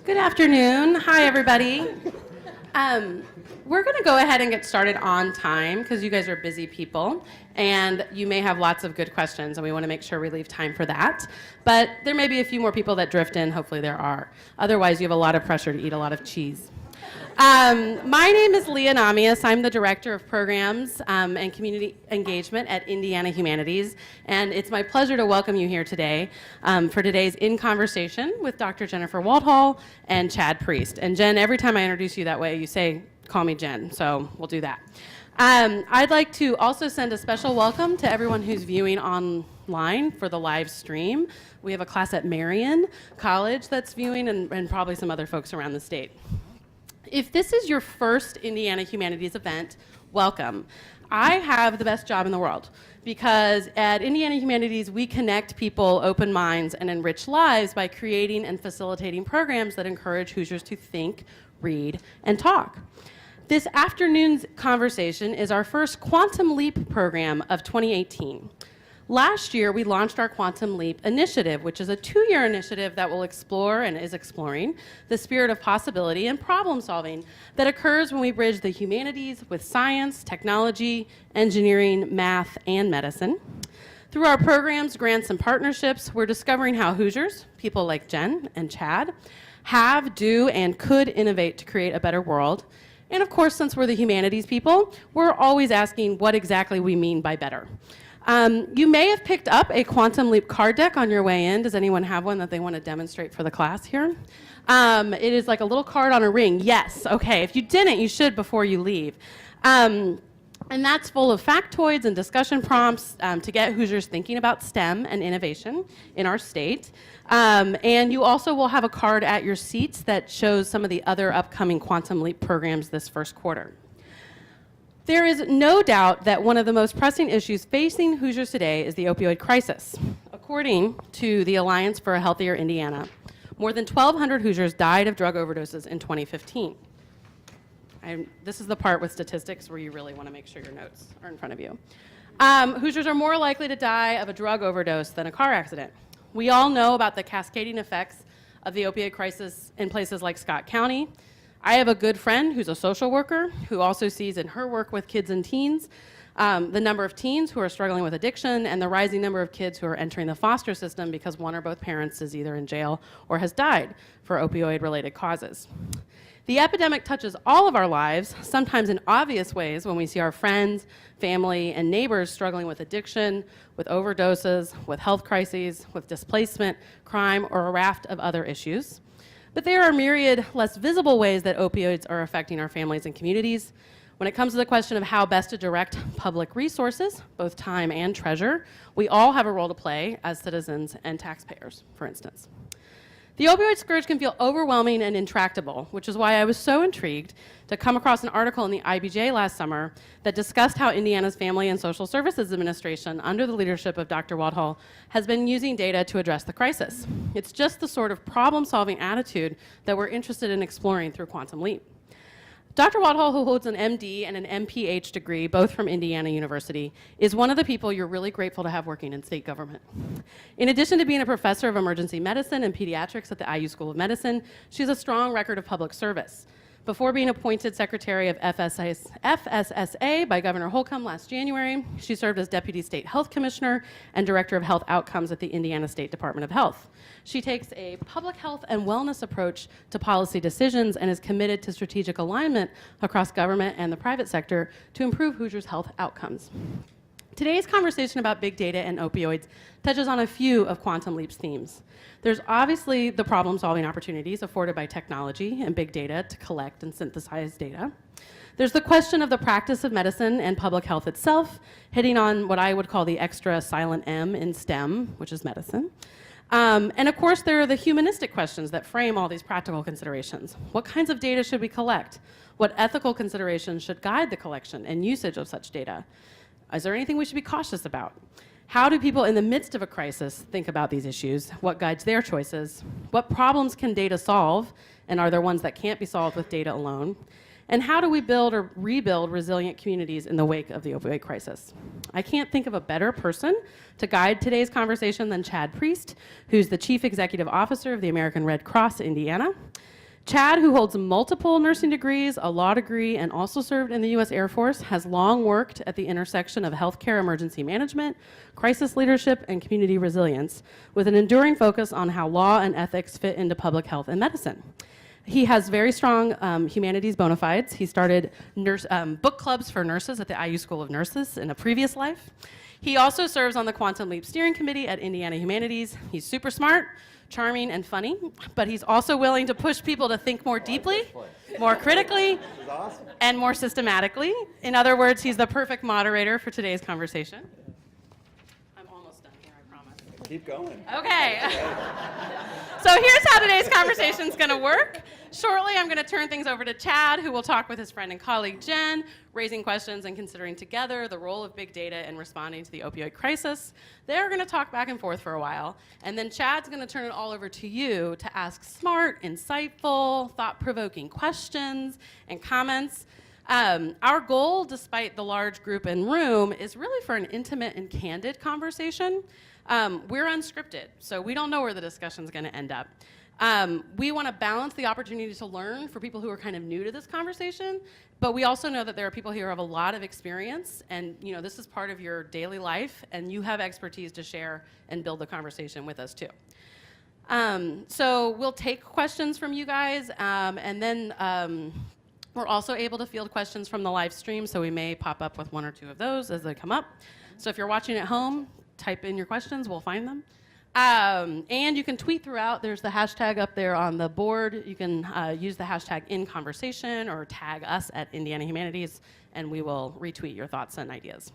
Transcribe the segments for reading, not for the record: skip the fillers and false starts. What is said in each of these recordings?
Good afternoon. Hi, everybody. We're going to go ahead and get started on time because you guys are busy people and you may have lots of good questions and we want to make sure we leave time for that. But there may be a few more people that drift in. Hopefully there are. Otherwise, you have a lot of pressure to eat a lot of cheese. My name is Leah Namias. I'm the Director of Programs and Community Engagement at Indiana Humanities, and it's my pleasure to welcome you here today for today's INConversation with Dr. Jennifer Waldhall and Chad Priest. And Jen, every time I introduce you that way, you say, call me Jen, so we'll do that. I'd like to also send a special welcome to everyone who's viewing online for the live stream. We have a class at Marion College that's viewing and probably some other folks around the state. If this is your first Indiana Humanities event, welcome. I have the best job in the world because at Indiana Humanities, we connect people, open minds, and enrich lives by creating and facilitating programs that encourage Hoosiers to think, read, and talk. This afternoon's conversation is our first Quantum Leap program of 2018. Last year, we launched our Quantum Leap initiative, which is a 2-year initiative that will explore and is exploring the spirit of possibility and problem solving that occurs when we bridge the humanities with science, technology, engineering, math, and medicine. Through our programs, grants, and partnerships, we're discovering how Hoosiers, people like Jen and Chad, have, do, and could innovate to create a better world. And of course, since we're the humanities people, we're always asking what exactly we mean by better. You may have picked up a Quantum Leap card deck on your way in. Does anyone have one that they want to demonstrate for the class here? It is like a little card on a ring. Yes, okay. If you didn't, you should before you leave. And that's full of factoids and discussion prompts to get Hoosiers thinking about STEM and innovation in our state. And you also will have a card at your seats that shows some of the other upcoming Quantum Leap programs this first quarter. There is no doubt that one of the most pressing issues facing Hoosiers today is the opioid crisis. According to the Alliance for a Healthier Indiana, more than 1,200 Hoosiers died of drug overdoses in 2015. This is the part with statistics where you really want to make sure your notes are in front of you. Hoosiers are more likely to die of a drug overdose than a car accident. We all know about the cascading effects of the opioid crisis in places like Scott County. I have a good friend who's a social worker who also sees in her work with kids and teens the number of teens who are struggling with addiction and the rising number of kids who are entering the foster system because one or both parents is either in jail or has died for opioid-related causes. The epidemic touches all of our lives, sometimes in obvious ways when we see our friends, family, and neighbors struggling with addiction, with overdoses, with health crises, with displacement, crime, or a raft of other issues. But there are myriad less visible ways that opioids are affecting our families and communities. When it comes to the question of how best to direct public resources, both time and treasure, we all have a role to play as citizens and taxpayers, for instance. The opioid scourge can feel overwhelming and intractable, which is why I was so intrigued to come across an article in the IBJ last summer that discussed how Indiana's Family and Social Services Administration, under the leadership of Dr. Waldhall, has been using data to address the crisis. It's just the sort of problem-solving attitude that we're interested in exploring through Quantum Leap. Dr. Waldhall, who holds an MD and an MPH degree, both from Indiana University, is one of the people you're really grateful to have working in state government. In addition to being a professor of emergency medicine and pediatrics at the IU School of Medicine, she has a strong record of public service. Before being appointed Secretary of FSSA by Governor Holcomb last January, she served as Deputy State Health Commissioner and Director of Health Outcomes at the Indiana State Department of Health. She takes a public health and wellness approach to policy decisions and is committed to strategic alignment across government and the private sector to improve Hoosiers' health outcomes. Today's conversation about big data and opioids touches on a few of Quantum Leap's themes. There's obviously the problem-solving opportunities afforded by technology and big data to collect and synthesize data. There's the question of the practice of medicine and public health itself, hitting on what I would call the extra silent M in STEM, which is medicine. And of course, there are the humanistic questions that frame all these practical considerations. What kinds of data should we collect? What ethical considerations should guide the collection and usage of such data? Is there anything we should be cautious about? How do people in the midst of a crisis think about these issues? What guides their choices? What problems can data solve? And are there ones that can't be solved with data alone? And how do we build or rebuild resilient communities in the wake of the opioid crisis? I can't think of a better person to guide today's conversation than Chad Priest, who's the Chief Executive Officer of the American Red Cross Indiana. Chad, who holds multiple nursing degrees, a law degree, and also served in the U.S. Air Force, has long worked at the intersection of healthcare emergency management, crisis leadership, and community resilience, with an enduring focus on how law and ethics fit into public health and medicine. He has very strong humanities bona fides. He started book clubs for nurses at the IU School of Nurses in a previous life. He also serves on the Quantum Leap Steering Committee at Indiana Humanities. He's super smart, charming, and funny, but he's also willing to push people to think more deeply, more critically, and more systematically. In other words, he's the perfect moderator for today's conversation. I'm almost done here, I promise. Keep going. Okay. So here's how today's conversation is going to work. Shortly, I'm going to turn things over to Chad, who will talk with his friend and colleague Jen, raising questions and considering together the role of big data in responding to the opioid crisis. They're going to talk back and forth for a while, and then Chad's going to turn it all over to you to ask smart, insightful, thought-provoking questions and comments. Our goal, despite the large group and room, is really for an intimate and candid conversation. We're unscripted, so we don't know where the discussion's going to end up. We want to balance the opportunity to learn for people who are kind of new to this conversation, but we also know that there are people here who have a lot of experience, and this is part of your daily life, and you have expertise to share and build the conversation with us too. So we'll take questions from you guys, and then we're also able to field questions from the live stream, so we may pop up with one or two of those as they come up. So if you're watching at home, type in your questions, we'll find them. And you can tweet throughout. There's the hashtag up there on the board. You can use the hashtag INConversation or tag us at Indiana Humanities, and we will retweet your thoughts and ideas.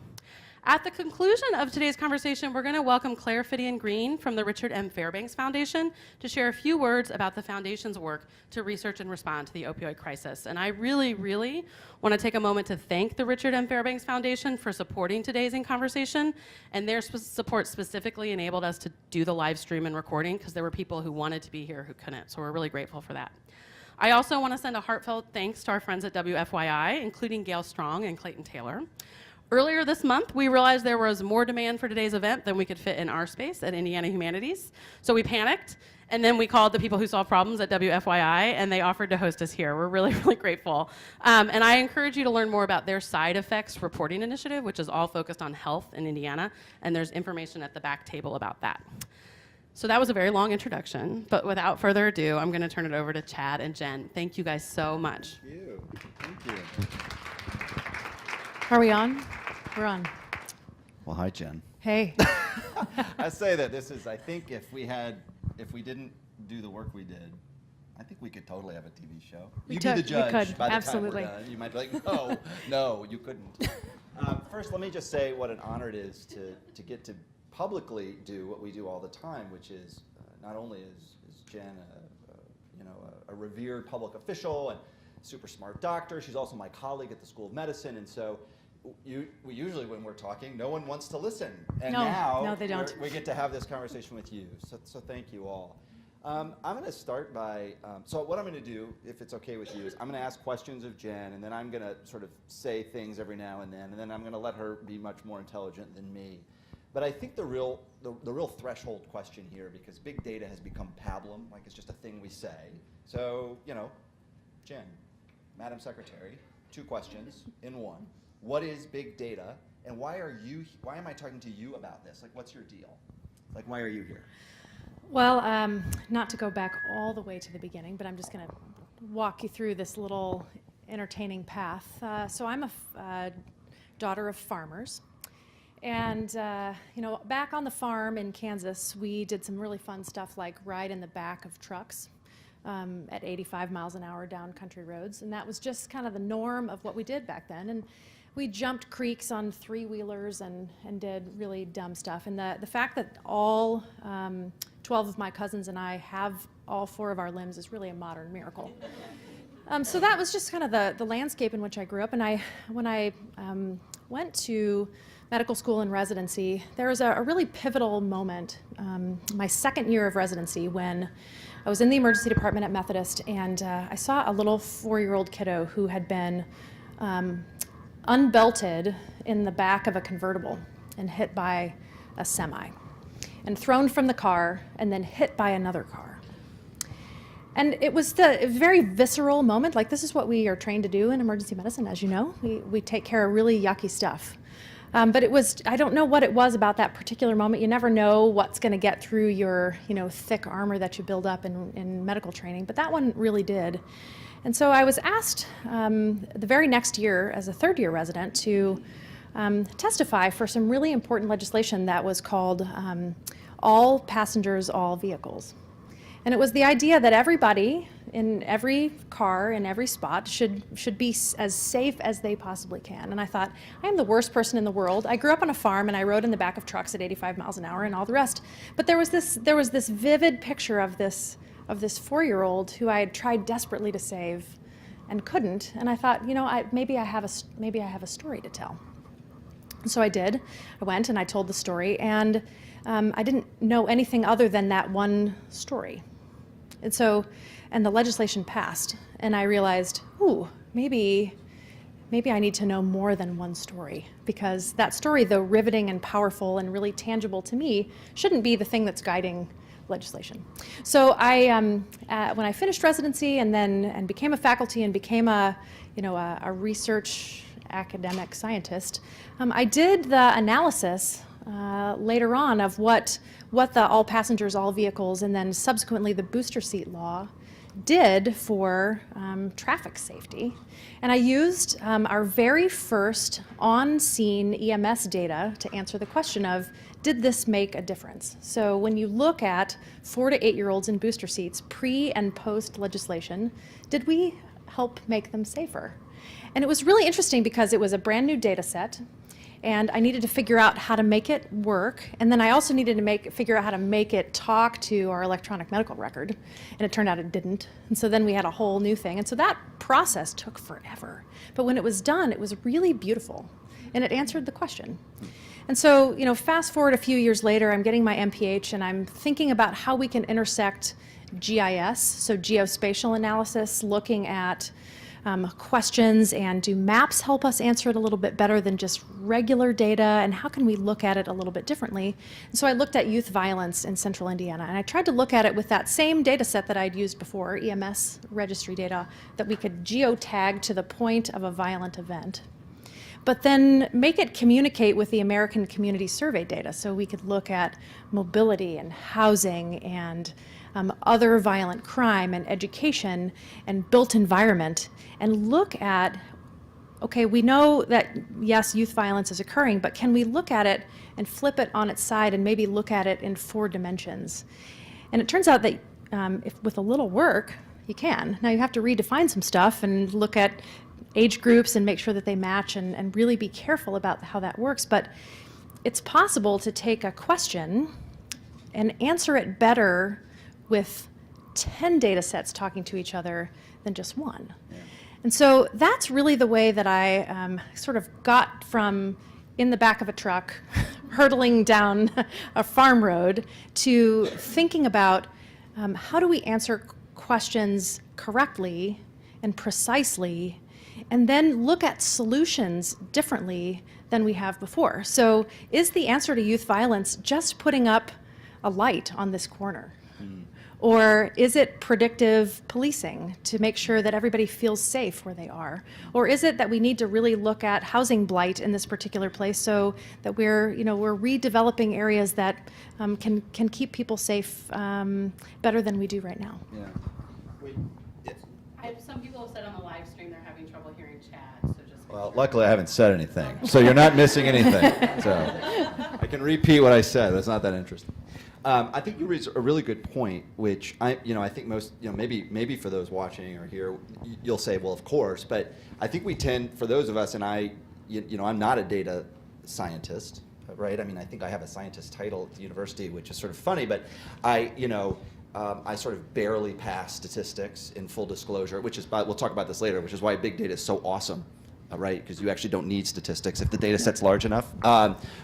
At the conclusion of today's conversation, we're going to welcome Claire Fidian-Green from the Richard M. Fairbanks Foundation to share a few words about the foundation's work to research and respond to the opioid crisis. And I really, really want to take a moment to thank the Richard M. Fairbanks Foundation for supporting today's INConversation, and their support specifically enabled us to do the live stream and recording because there were people who wanted to be here who couldn't, so we're really grateful for that. I also want to send a heartfelt thanks to our friends at WFYI, including Gail Strong and Clayton Taylor. Earlier this month, we realized there was more demand for today's event than we could fit in our space at Indiana Humanities. So we panicked, and then we called the people who solve problems at WFYI, and they offered to host us here. We're really, really grateful. And I encourage you to learn more about their side effects reporting initiative, which is all focused on health in Indiana, and there's information at the back table about that. So that was a very long introduction, but without further ado, I'm going to turn it over to Chad and Jen. Thank you guys so much. Thank you. Thank you. Are we on? We're on. Well, hi, Jen. Hey. I say that this is, I think if we didn't do the work we did, I think we could totally have a TV show. You'd be the judge. We could. By the Absolutely. time we're done. You might be like, no, you couldn't. First, let me just say what an honor it is to get to publicly do what we do all the time, which is not only is Jen a revered public official and super smart doctor, she's also my colleague at the School of Medicine, and so we usually, when we're talking, no one wants to listen. And no, they don't. We get to have this conversation with you. So thank you all. I'm going to start by, so what I'm going to do, if it's okay with you, is I'm going to ask questions of Jen, and then I'm going to sort of say things every now and then I'm going to let her be much more intelligent than me. But I think the real threshold question here, because big data has become pablum, like it's just a thing we say. So, Jen, Madam Secretary, 2 questions in one. What is big data, and why am I talking to you about this? Like, what's your deal? Like, why are you here? Well, not to go back all the way to the beginning, but I'm just going to walk you through this little entertaining path. So I'm a daughter of farmers. And, back on the farm in Kansas, we did some really fun stuff like ride in the back of trucks at 85 miles an hour down country roads. And that was just kind of the norm of what we did back then. And we jumped creeks on 3-wheelers and did really dumb stuff. And the fact that all 12 of my cousins and I have all 4 of our limbs is really a modern miracle. So that was just kind of the landscape in which I grew up. And when I went to medical school and residency, there was a really pivotal moment, my second year of residency, when I was in the emergency department at Methodist, and I saw a little 4-year-old kiddo who had been unbelted in the back of a convertible and hit by a semi, and thrown from the car and then hit by another car. And it was a very visceral moment. Like, this is what we are trained to do in emergency medicine, as you know. We take care of really yucky stuff. But it was, I don't know what it was about that particular moment. You never know what's going to get through your, thick armor that you build up in medical training. But that one really did. And so I was asked the very next year, as a third-year resident, to testify for some really important legislation that was called All Passengers, All Vehicles. And it was the idea that everybody in every car, in every spot, should be as safe as they possibly can. And I thought, I am the worst person in the world. I grew up on a farm and I rode in the back of trucks at 85 miles an hour and all the rest. But there was this vivid picture of this 4-year-old who I had tried desperately to save and couldn't. And I thought, maybe I have a story to tell. So I did. I went and I told the story, and I didn't know anything other than that one story. And the legislation passed, and I realized, maybe I need to know more than one story, because that story, though riveting and powerful and really tangible to me, shouldn't be the thing that's guiding legislation. So when I finished residency and became a faculty and became a research academic scientist, I did the analysis later on of what the all passengers, all vehicles, and then subsequently the booster seat law did for traffic safety. And I used our very first on-scene EMS data to answer the question of, did this make a difference? So when you look at 4 to 8-year-olds in booster seats, pre and post legislation, did we help make them safer? And it was really interesting because it was a brand new data set, and I needed to figure out how to make it work. And then I also needed to figure out how to make it talk to our electronic medical record. And it turned out it didn't. And so then we had a whole new thing. And so that process took forever. But when it was done, it was really beautiful. And it answered the question. And so, fast forward a few years later, I'm getting my MPH, and I'm thinking about how we can intersect GIS, so geospatial analysis, looking at questions, and do maps help us answer it a little bit better than just regular data, and how can we look at it a little bit differently? And so I looked at youth violence in central Indiana, and I tried to look at it with that same data set that I'd used before, EMS registry data, that we could geotag to the point of a violent event, but then make it communicate with the American Community Survey data, so we could look at mobility and housing and other violent crime and education and built environment, and look at, okay, we know that, yes, youth violence is occurring, but can we look at it and flip it on its side and maybe look at it in 4 dimensions? And it turns out that if with a little work, you can. Now you have to redefine some stuff and look at age groups and make sure that they match, and really be careful about how that works. But it's possible to take a question and answer it better with 10 data sets talking to each other than just one. Yeah. And so that's really the way that I sort of got from in the back of a truck, hurtling down a farm road, to thinking about how do we answer questions correctly and precisely, and then look at solutions differently than we have before. So is the answer to youth violence just putting up a light on this corner? Or is it predictive policing to make sure that everybody feels safe where they are? Or is it that we need to really look at housing blight in this particular place, so that we're redeveloping areas that can keep people safe better than we do right now? Yeah. Wait, yes. Some people have said on the live stream they're having trouble hearing Chad, so just. Well, luckily I haven't said anything, so you're not missing anything. So I can repeat what I said. That's not that interesting. I think you raised a really good point, which I think most, maybe for those watching or here, you'll say, well, of course, but I think we tend, for those of us, and I'm not a data scientist, right? I mean, I think I have a scientist title at the university, which is sort of funny, but I sort of barely pass statistics, in full disclosure, which is, we'll talk about this later, which is why big data is so awesome. Right, because you actually don't need statistics if the data set's large enough,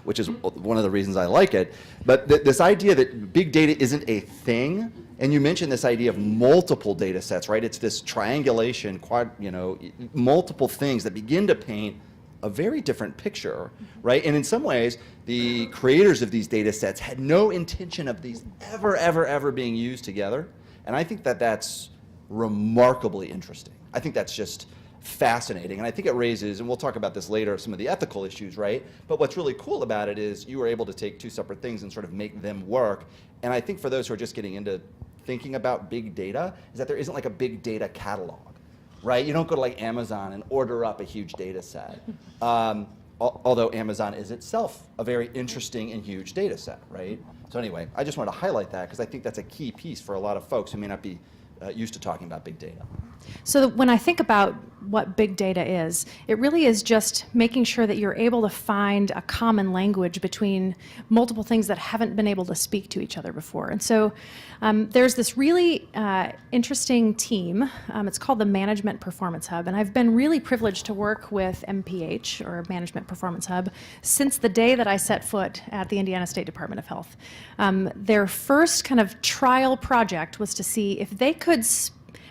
which is one of the reasons I like it. But this idea that big data isn't a thing, and you mentioned this idea of multiple data sets, right? It's this triangulation, multiple things that begin to paint a very different picture, right? And in some ways, the creators of these data sets had no intention of these ever being used together. And I think that that's remarkably interesting. I think that's just fascinating, and I think it raises, and we'll talk about this later, some of the ethical issues, right? But what's really cool about it is you were able to take two separate things and sort of make them work. And I think for those who are just getting into thinking about big data, is that there isn't like a big data catalog, right? You don't go to like Amazon and order up a huge data set. Although Amazon is itself a very interesting and huge data set, right? So anyway, I just wanted to highlight that because I think that's a key piece for a lot of folks who may not be used to talking about big data. So when I think about what big data is, it really is just making sure that you're able to find a common language between multiple things that haven't been able to speak to each other before. And so there's this really interesting team. It's called the Management Performance Hub, and I've been really privileged to work with MPH, or Management Performance Hub, since the day that I set foot at the Indiana State Department of Health. Their first kind of trial project was to see if they could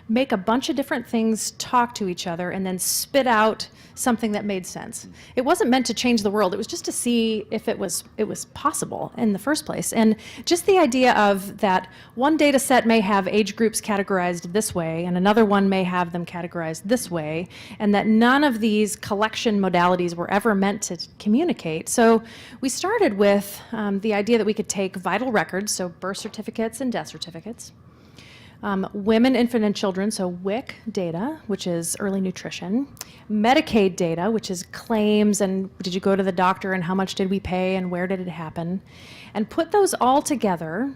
make a bunch of different things talk to each other and then spit out something that made sense. It wasn't meant to change the world. It was just to see if it was possible in the first place. And just the idea of that one data set may have age groups categorized this way and another one may have them categorized this way, and that none of these collection modalities were ever meant to communicate. So we started with the idea that we could take vital records, so birth certificates and death certificates, women, infant, and children, so WIC data, which is early nutrition, Medicaid data, which is claims and did you go to the doctor and how much did we pay and where did it happen, and put those all together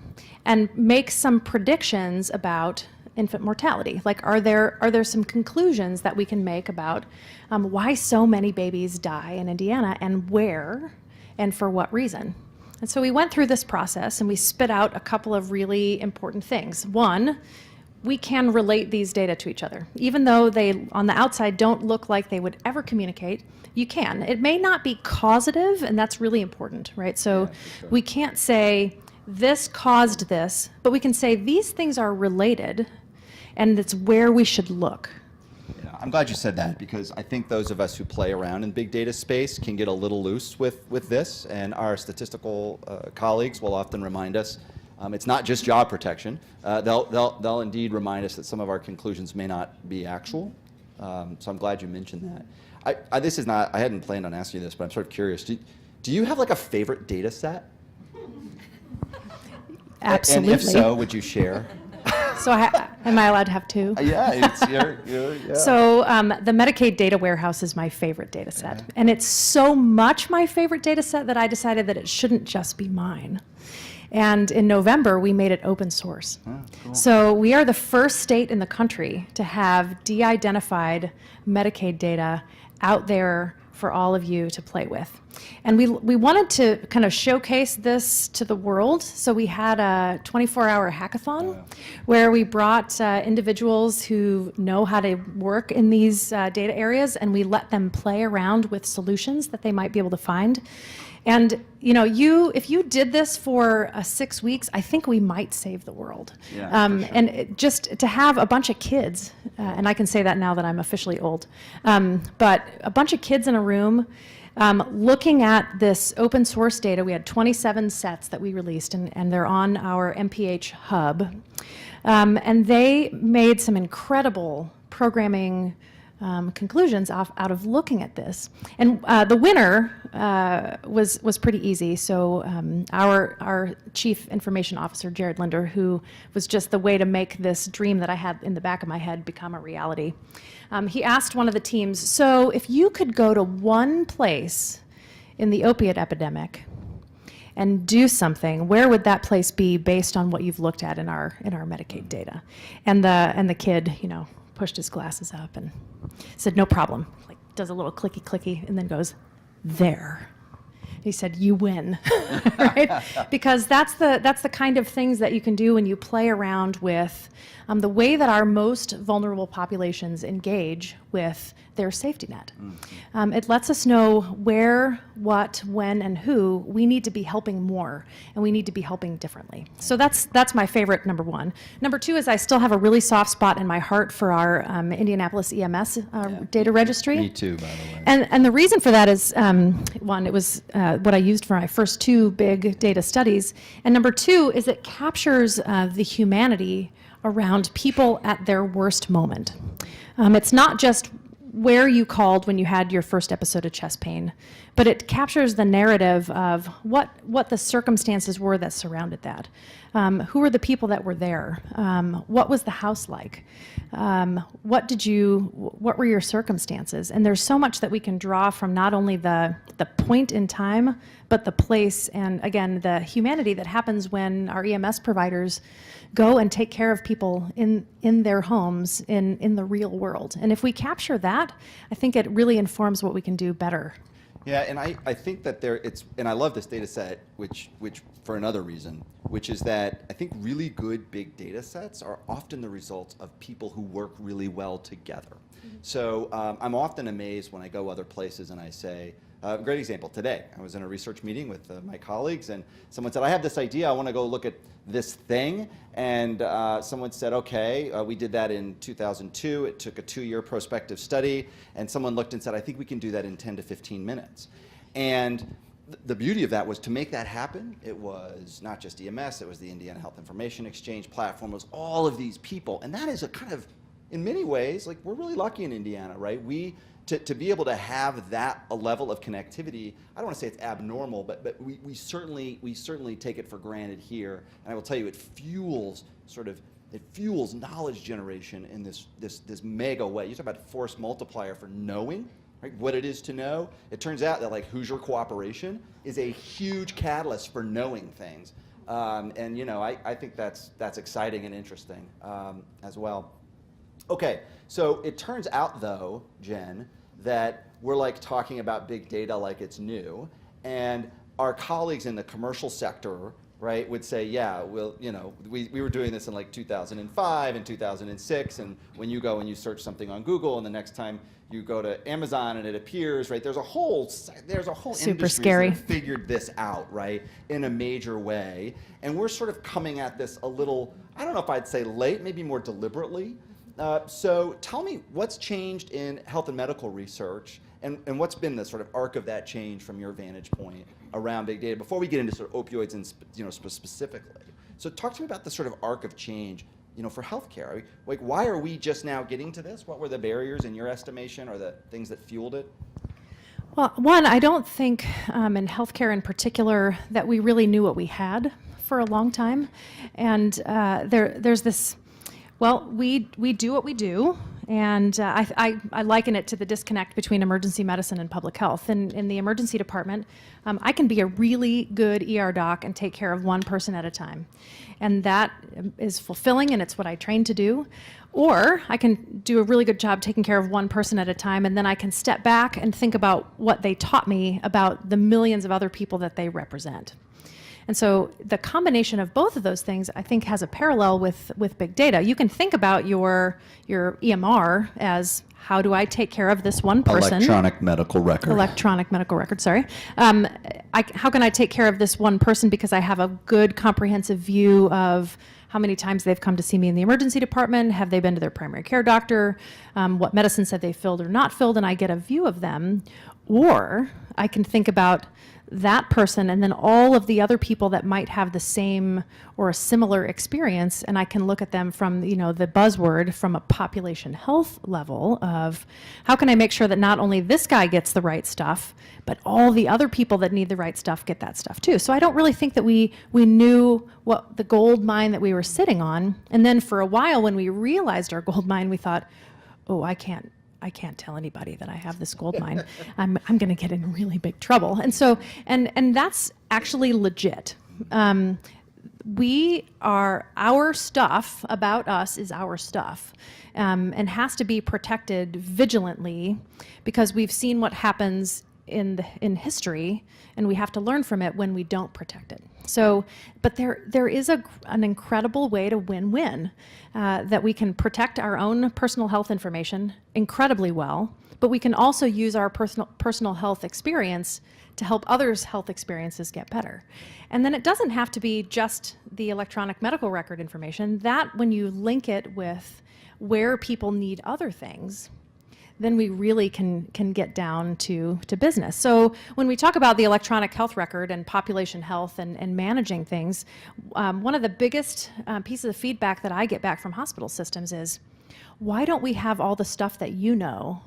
and make some predictions about infant mortality. Like, are there some conclusions that we can make about why so many babies die in Indiana and where and for what reason? And so we went through this process and we spit out a couple of really important things. One, we can relate these data to each other. Even though they, on the outside, don't look like they would ever communicate, you can. It may not be causative, and that's really important, right? So we can't say, this caused this, but we can say these things are related, and it's where we should look. I'm glad you said that because I think those of us who play around in big data space can get a little loose with this, and our statistical colleagues will often remind us it's not just job protection. They'll indeed remind us that some of our conclusions may not be actual. So I'm glad you mentioned that. I hadn't planned on asking you this, but I'm sort of curious. Do you have like a favorite data set? Absolutely. And if so, would you share? So am I allowed to have two? Yeah, it's yeah. So the Medicaid data warehouse is my favorite data set. Yeah. And it's so much my favorite data set that I decided that it shouldn't just be mine. And in November, we made it open source. Oh, cool. So we are the first state in the country to have de-identified Medicaid data out there for all of you to play with. And we wanted to kind of showcase this to the world, so we had a 24-hour hackathon where we brought individuals who know how to work in these data areas, and we let them play around with solutions that they might be able to find. And you know, if you did this for 6 weeks, I think we might save the world. Yeah, for sure. And just to have a bunch of kids, and I can say that now that I'm officially old, but a bunch of kids in a room looking at this open source data. We had 27 sets that we released, and they're on our MPH hub. And they made some incredible programming conclusions out of looking at this. And the winner was pretty easy. So our chief information officer, Jared Linder, who was just the way to make this dream that I had in the back of my head become a reality. He asked one of the teams, so if you could go to one place in the opiate epidemic and do something, where would that place be based on what you've looked at in our Medicaid data? And the kid, you know, pushed his glasses up and said, no problem. Like, does a little clicky clicky and then goes, there. He said, you win, right? Because that's the kind of things that you can do when you play around with the way that our most vulnerable populations engage with their safety net. Mm-hmm. It lets us know where, what, when, and who we need to be helping more, and we need to be helping differently. So that's my favorite, number one. Number two is I still have a really soft spot in my heart for our Indianapolis EMS data registry. Me too, by the way. And the reason for that is, one, it was what I used for my first two big data studies, and number two is it captures the humanity around people at their worst moment. It's not just where you called when you had your first episode of chest pain, but it captures the narrative of what the circumstances were that surrounded that. Who were the people that were there? What was the house like? What were your circumstances? And there's so much that we can draw from not only the point in time, but the place, and again, the humanity that happens when our EMS providers go and take care of people in their homes, in the real world. And if we capture that, I think it really informs what we can do better. Yeah, and I think that and I love this data set, which for another reason, which is that I think really good big data sets are often the results of people who work really well together. So I'm often amazed when I go other places and I say, a great example, today, I was in a research meeting with my colleagues, and someone said, I have this idea, I want to go look at this thing, and someone said, okay, we did that in 2002, it took a 2-year prospective study, and someone looked and said, I think we can do that in 10 to 15 minutes. And the beauty of that was to make that happen, it was not just EMS, it was the Indiana Health Information Exchange platform, it was all of these people, and that is a kind of, in many ways, like we're really lucky in Indiana, right? To be able to have that a level of connectivity, I don't want to say it's abnormal, but we certainly take it for granted here. And I will tell you, it fuels knowledge generation in this mega way. You talk about force multiplier for knowing, right? What it is to know. It turns out that like Hoosier cooperation is a huge catalyst for knowing things, and you know I think that's exciting and interesting as well. Okay, so it turns out though, Jen, that we're like talking about big data like it's new, and our colleagues in the commercial sector, right, would say, yeah, well, you know, we were doing this in like 2005 and 2006, and when you go and you search something on Google, and the next time you go to Amazon and it appears, right, there's a whole Super industry scary. that have figured this out, right, in a major way, and we're sort of coming at this a little, I don't know if I'd say late, maybe more deliberately. So tell me what's changed in health and medical research, and what's been the sort of arc of that change from your vantage point around big data before we get into sort of opioids and specifically. So talk to me about the sort of arc of change, you know, for healthcare. Like, why are we just now getting to this? What were the barriers in your estimation, or the things that fueled it? Well, one, I don't think in healthcare in particular that we really knew what we had for a long time, and there's this. Well, we do what we do, and I liken it to the disconnect between emergency medicine and public health. In the emergency department, I can be a really good ER doc and take care of one person at a time. And that is fulfilling, and it's what I trained to do. Or I can do a really good job taking care of one person at a time, and then I can step back and think about what they taught me about the millions of other people that they represent. And so the combination of both of those things, I think, has a parallel with big data. You can think about your EMR as, how do I take care of this one person? Electronic medical record, sorry. How can I take care of this one person because I have a good comprehensive view of how many times they've come to see me in the emergency department, have they been to their primary care doctor, what medicines have they filled or not filled, and I get a view of them. Or I can think about that person and then all of the other people that might have the same or a similar experience, and I can look at them from, you know, the buzzword from a population health level of how can I make sure that not only this guy gets the right stuff, but all the other people that need the right stuff get that stuff too. So I don't really think that we knew what the gold mine that we were sitting on, and then for a while when we realized our gold mine, we thought, oh, I can't tell anybody that I have this gold mine. I'm going to get in really big trouble. And so, and that's actually legit. Our stuff about us is our stuff, and has to be protected vigilantly because we've seen what happens in history, and we have to learn from it when we don't protect it. So, but there is an incredible way to win-win, that we can protect our own personal health information incredibly well, but we can also use our personal health experience to help others' health experiences get better. And then it doesn't have to be just the electronic medical record information. That, when you link it with where people need other things, then we really can get down to business. So when we talk about the electronic health record and population health and managing things, one of the biggest pieces of feedback that I get back from hospital systems is, why don't we have all the stuff that you know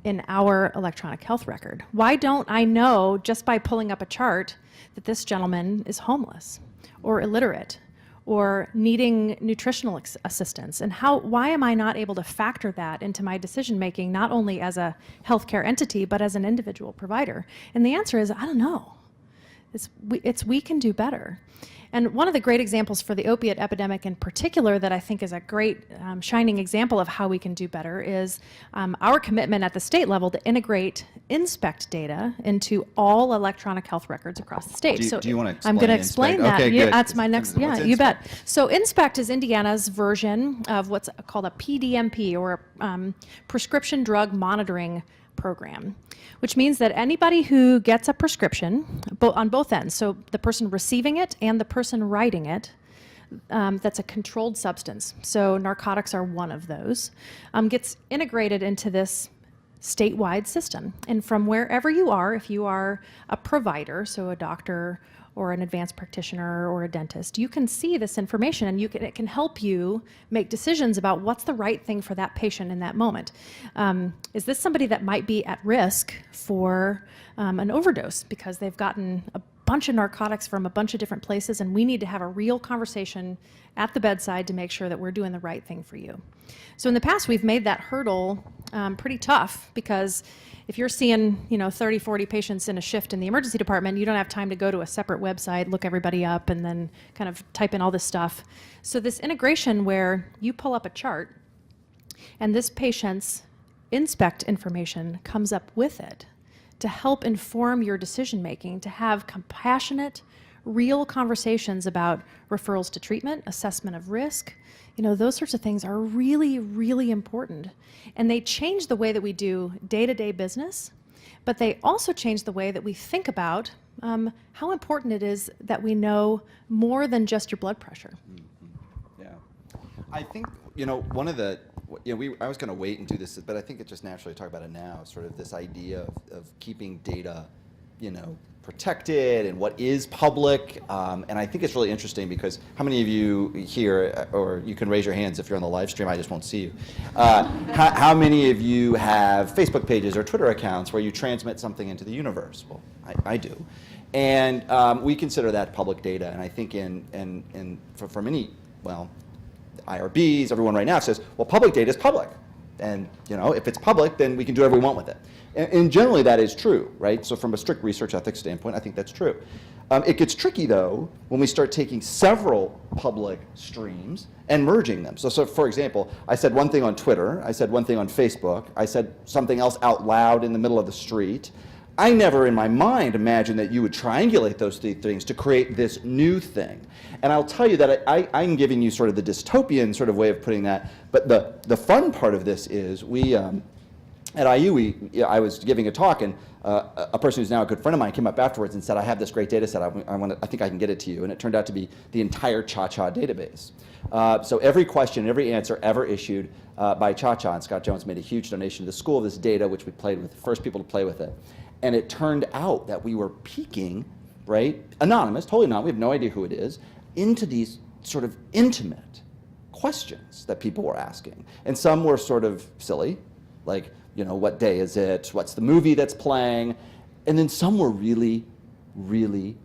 in our electronic health record? Why don't I know just by pulling up a chart that this gentleman is homeless or illiterate or needing nutritional assistance? And why am I not able to factor that into my decision making, not only as a healthcare entity, but as an individual provider? And the answer is, I don't know. We can do better. And one of the great examples for the opiate epidemic in particular that I think is a great shining example of how we can do better is our commitment at the state level to integrate INSPECT data into all electronic health records across the state. Do you want to explain I'm going to explain that. Okay, good. That's my next, What's you bet. INSPECT? So INSPECT is Indiana's version of what's called a PDMP, or a prescription drug monitoring program, which means that anybody who gets a prescription on both ends, so the person receiving it and the person writing it, that's a controlled substance, so narcotics are one of those, gets integrated into this statewide system. And from wherever you are, if you are a provider, so a doctor or an advanced practitioner or a dentist, you can see this information, and it can help you make decisions about what's the right thing for that patient in that moment. Is this somebody that might be at risk for an overdose because they've gotten a bunch of narcotics from a bunch of different places, and we need to have a real conversation at the bedside to make sure that we're doing the right thing for you. So in the past, we've made that hurdle pretty tough, because if you're seeing 30, 40 patients in a shift in the emergency department, you don't have time to go to a separate website, look everybody up, and then kind of type in all this stuff. So this integration where you pull up a chart and this patient's INSPECT information comes up with it to help inform your decision making, to have compassionate, real conversations about referrals to treatment, assessment of risk. Those sorts of things are really, really important. And they change the way that we do day-to-day business, but they also change the way that we think about how important it is that we know more than just your blood pressure. Mm-hmm. Yeah. I think, one of the, I was going to wait and do this, but I think it just naturally talk about it now, sort of this idea of keeping data, protected and what is public. And I think it's really interesting because how many of you here, or you can raise your hands if you're on the live stream, I just won't see you. How many of you have Facebook pages or Twitter accounts where you transmit something into the universe? Well, I do. And we consider that public data. And I think for many, IRBs, everyone right now says, well, public data is public. And if it's public, then we can do whatever we want with it. And generally that is true, right? So from a strict research ethics standpoint, I think that's true. It gets tricky though when we start taking several public streams and merging them. So for example, I said one thing on Twitter, I said one thing on Facebook, I said something else out loud in the middle of the street. I never in my mind imagined that you would triangulate those three things to create this new thing. And I'll tell you that I'm giving you sort of the dystopian sort of way of putting that, but the fun part of this is at IU, I was giving a talk, and a person who's now a good friend of mine came up afterwards and said, I have this great data set, I think I can get it to you. And it turned out to be the entire Cha-Cha database. So every question, every answer ever issued by Cha-Cha, and Scott Jones made a huge donation to the school of this data, which we played with, the first people to play with it. And it turned out that we were peeking, right, anonymous, totally anonymous, we have no idea who it is, into these sort of intimate questions that people were asking. And some were sort of silly, like, what day is it? What's the movie that's playing? And then some were really, really,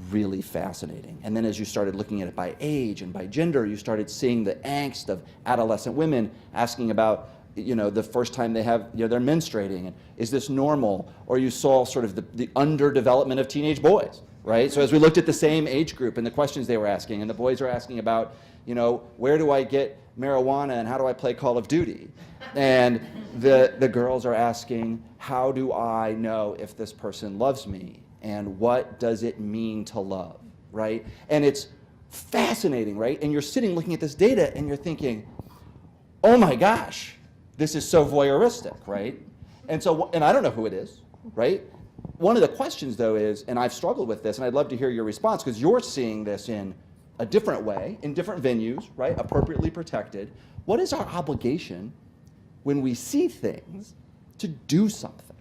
really fascinating. And then as you started looking at it by age and by gender, you started seeing the angst of adolescent women asking about the first time they have, they're menstruating, and is this normal? Or you saw sort of the underdevelopment of teenage boys, right? So as we looked at the same age group and the questions they were asking, and the boys are asking about, where do I get marijuana and how do I play Call of Duty? And the girls are asking, how do I know if this person loves me? And what does it mean to love, right? And it's fascinating, right? And you're sitting looking at this data and you're thinking, oh my gosh, this is so voyeuristic, right? And I don't know who it is, right? One of the questions though is, and I've struggled with this, and I'd love to hear your response, because you're seeing this in a different way, in different venues, right? Appropriately protected. What is our obligation when we see things to do something.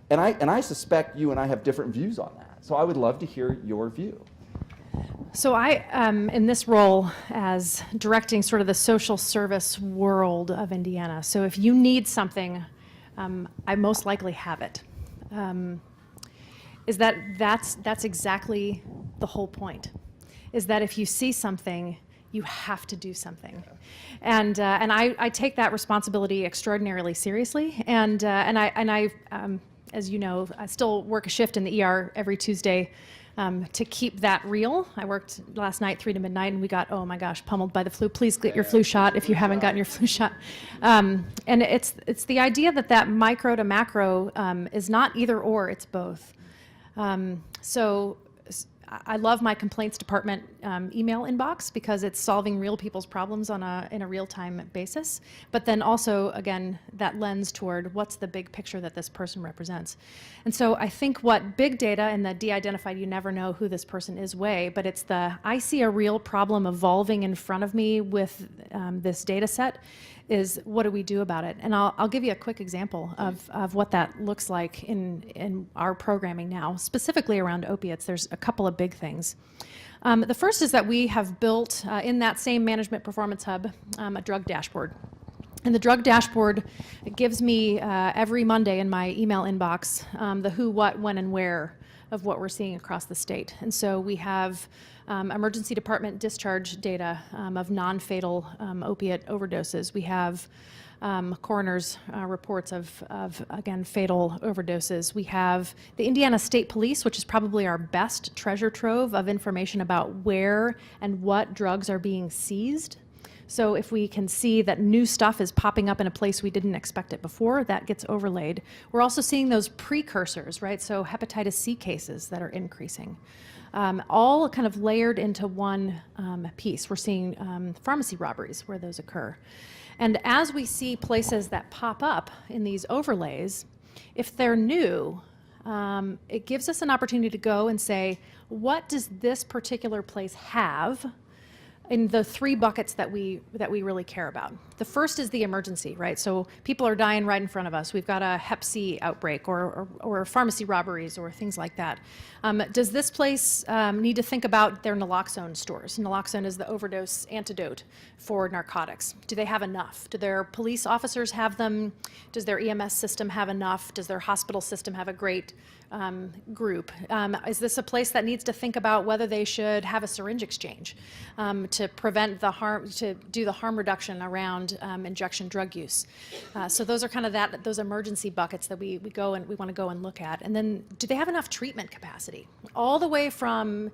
And I suspect you and I have different views on that. So I would love to hear your view. So I, in this role as directing sort of the social service world of Indiana. So if you need something, I most likely have it. That's exactly the whole point. Is that if you see something, you have to do something, and I take that responsibility extraordinarily seriously. And I, as you know, I still work a shift in the ER every Tuesday. To keep that real. I worked last night 3 to midnight and we got, oh my gosh, pummeled by the flu. Please get your flu shot if you haven't gotten your flu shot. And it's the idea that micro to macro is not either or, it's both. So I love my complaints department email inbox because it's solving real people's problems in a real-time basis. But then also, again, that lens toward what's the big picture that this person represents. And so I think what big data and the de-identified, you never know who this person is way, but it's I see a real problem evolving in front of me with this data set, is what do we do about it? And I'll give you a quick example of what that looks like in our programming now, specifically around opiates. There's a couple of big things. The first is that we have built, in that same management performance hub, a drug dashboard. And the drug dashboard gives me every Monday in my email inbox the who, what, when, and where of what we're seeing across the state. And so we have emergency department discharge data of non-fatal opiate overdoses. We have coroner's reports of, again, fatal overdoses. We have the Indiana State Police, which is probably our best treasure trove of information about where and what drugs are being seized. So if we can see that new stuff is popping up in a place we didn't expect it before, that gets overlaid. We're also seeing those precursors, right? So hepatitis C cases that are increasing. All kind of layered into one piece. We're seeing pharmacy robberies where those occur. And as we see places that pop up in these overlays, if they're new, it gives us an opportunity to go and say, what does this particular place have in the 3 buckets that we really care about? The first is the emergency, right? So people are dying right in front of us. We've got a Hep C outbreak or pharmacy robberies or things like that. Does this place need to think about their naloxone stores? Naloxone is the overdose antidote for narcotics. Do they have enough? Do their police officers have them? Does their EMS system have enough? Does their hospital system have a great group? Is this a place that needs to think about whether they should have a syringe exchange to prevent the harm, to do the harm reduction around injection drug use? So those are kind of those emergency buckets that we want to go and look at. And then, do they have enough treatment capacity? All the way from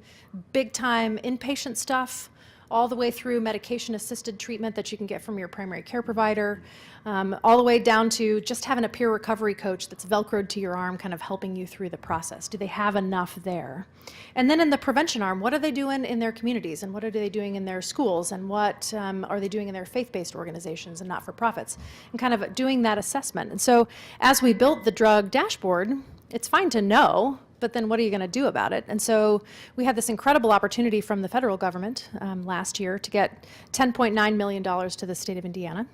big time inpatient stuff, all the way through medication-assisted treatment that you can get from your primary care provider, all the way down to just having a peer recovery coach that's Velcroed to your arm, kind of helping you through the process. Do they have enough there? And then in the prevention arm, what are they doing in their communities, and what are they doing in their schools, and what are they doing in their faith-based organizations and not-for-profits, and kind of doing that assessment. And so as we built the drug dashboard, it's fine to know, but then what are you going to do about it? And so we had this incredible opportunity from the federal government last year to get $10.9 million to the state of Indiana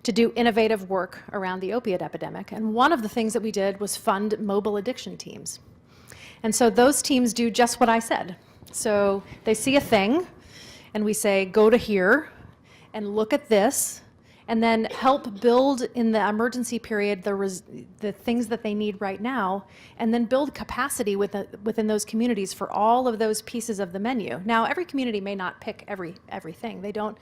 to do innovative work around the opiate epidemic. And one of the things that we did was fund mobile addiction teams. And so those teams do just what I said. So they see a thing, and we say, go to here and look at this, and then help build in the emergency period the things that they need right now, and then build capacity within those communities for all of those pieces of the menu. Now, every community may not pick everything. They don't.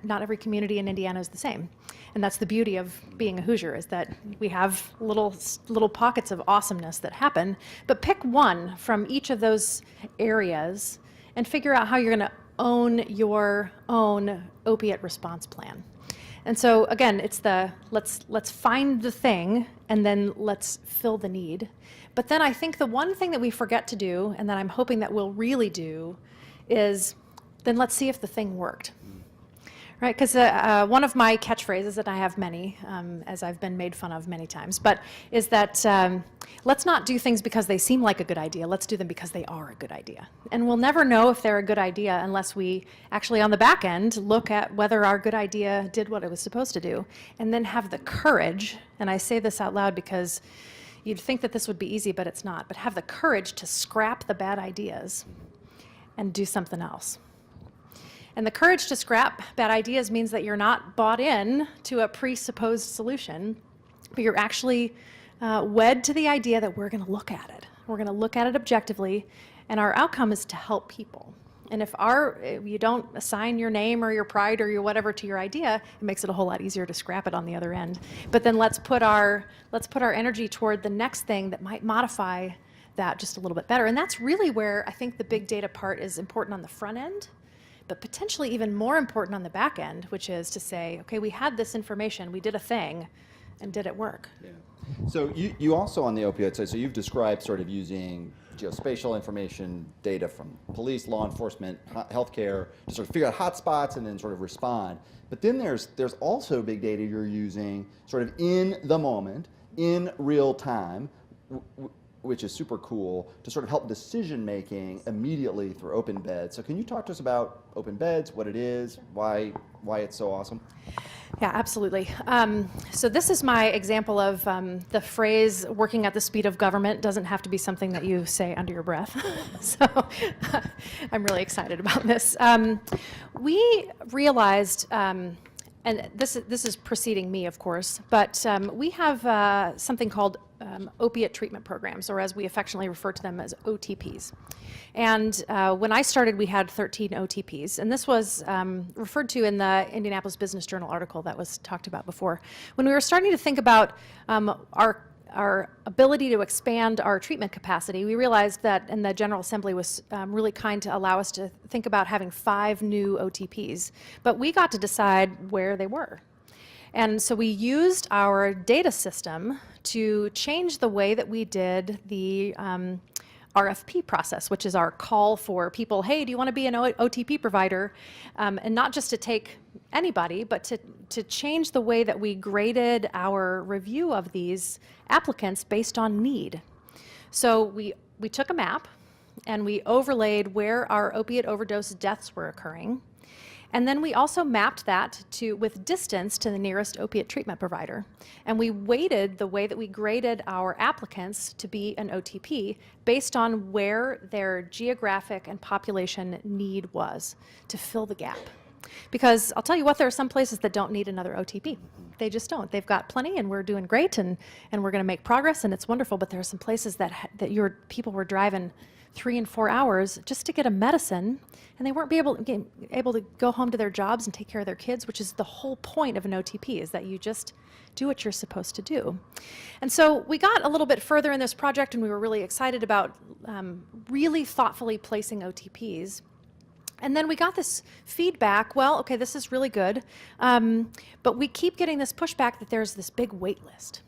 Not every community in Indiana is the same, and that's the beauty of being a Hoosier, is that we have little pockets of awesomeness that happen. But pick one from each of those areas and figure out how you're going to own your own opiate response plan. And so again, it's let's find the thing, and then let's fill the need. But then I think the one thing that we forget to do, and that I'm hoping that we'll really do, is then let's see if the thing worked. Right, because one of my catchphrases, and I have many, as I've been made fun of many times, but is that let's not do things because they seem like a good idea, let's do them because they are a good idea. And we'll never know if they're a good idea unless we actually on the back end look at whether our good idea did what it was supposed to do, and then have the courage, and I say this out loud because you'd think that this would be easy, but it's not, but have the courage to scrap the bad ideas and do something else. And the courage to scrap bad ideas means that you're not bought in to a presupposed solution, but you're actually wed to the idea that we're going to look at it. We're going to look at it objectively, and our outcome is to help people. And if you don't assign your name or your pride or your whatever to your idea, it makes it a whole lot easier to scrap it on the other end. But then let's put our energy toward the next thing that might modify that just a little bit better. And that's really where I think the big data part is important on the front end, but potentially even more important on the back end, which is to say, okay, we had this information, we did a thing, and did it work? Yeah. So you also on the opioid side, so you've described sort of using geospatial information, data from police, law enforcement, healthcare, to sort of figure out hotspots and then sort of respond. But then there's also big data you're using sort of in the moment, in real time, which is super cool, to sort of help decision making immediately through open beds. So can you talk to us about open beds, what it is, why it's so awesome? Yeah, absolutely. So this is my example of the phrase "working at the speed of government" doesn't have to be something that you say under your breath. So I'm really excited about this. We realized, and this is preceding me, of course, but we have something called opiate treatment programs, or as we affectionately refer to them as OTPs. And when I started, we had 13 OTPs, and this was referred to in the Indianapolis Business Journal article that was talked about before. When we were starting to think about our ability to expand our treatment capacity, we realized that, and the General Assembly was really kind to allow us to think about having 5 new OTPs, but we got to decide where they were. And so we used our data system to change the way that we did the RFP process, which is our call for people, hey, do you want to be an OTP provider? And not just to take anybody, but to change the way that we graded our review of these applicants based on need. So we took a map and we overlaid where our opiate overdose deaths were occurring. And then we also mapped that with distance to the nearest opiate treatment provider. And we weighted the way that we graded our applicants to be an OTP based on where their geographic and population need was to fill the gap. Because I'll tell you what, there are some places that don't need another OTP. They just don't. They've got plenty, and we're doing great, and we're going to make progress, and it's wonderful. But there are some places that your people were driving 3 and 4 hours just to get a medicine, and they weren't able to go home to their jobs and take care of their kids, which is the whole point of an OTP, is that you just do what you're supposed to do. And so we got a little bit further in this project, and we were really excited about really thoughtfully placing OTPs. And then we got this feedback, well, okay, this is really good, but we keep getting this pushback that there's this big wait list.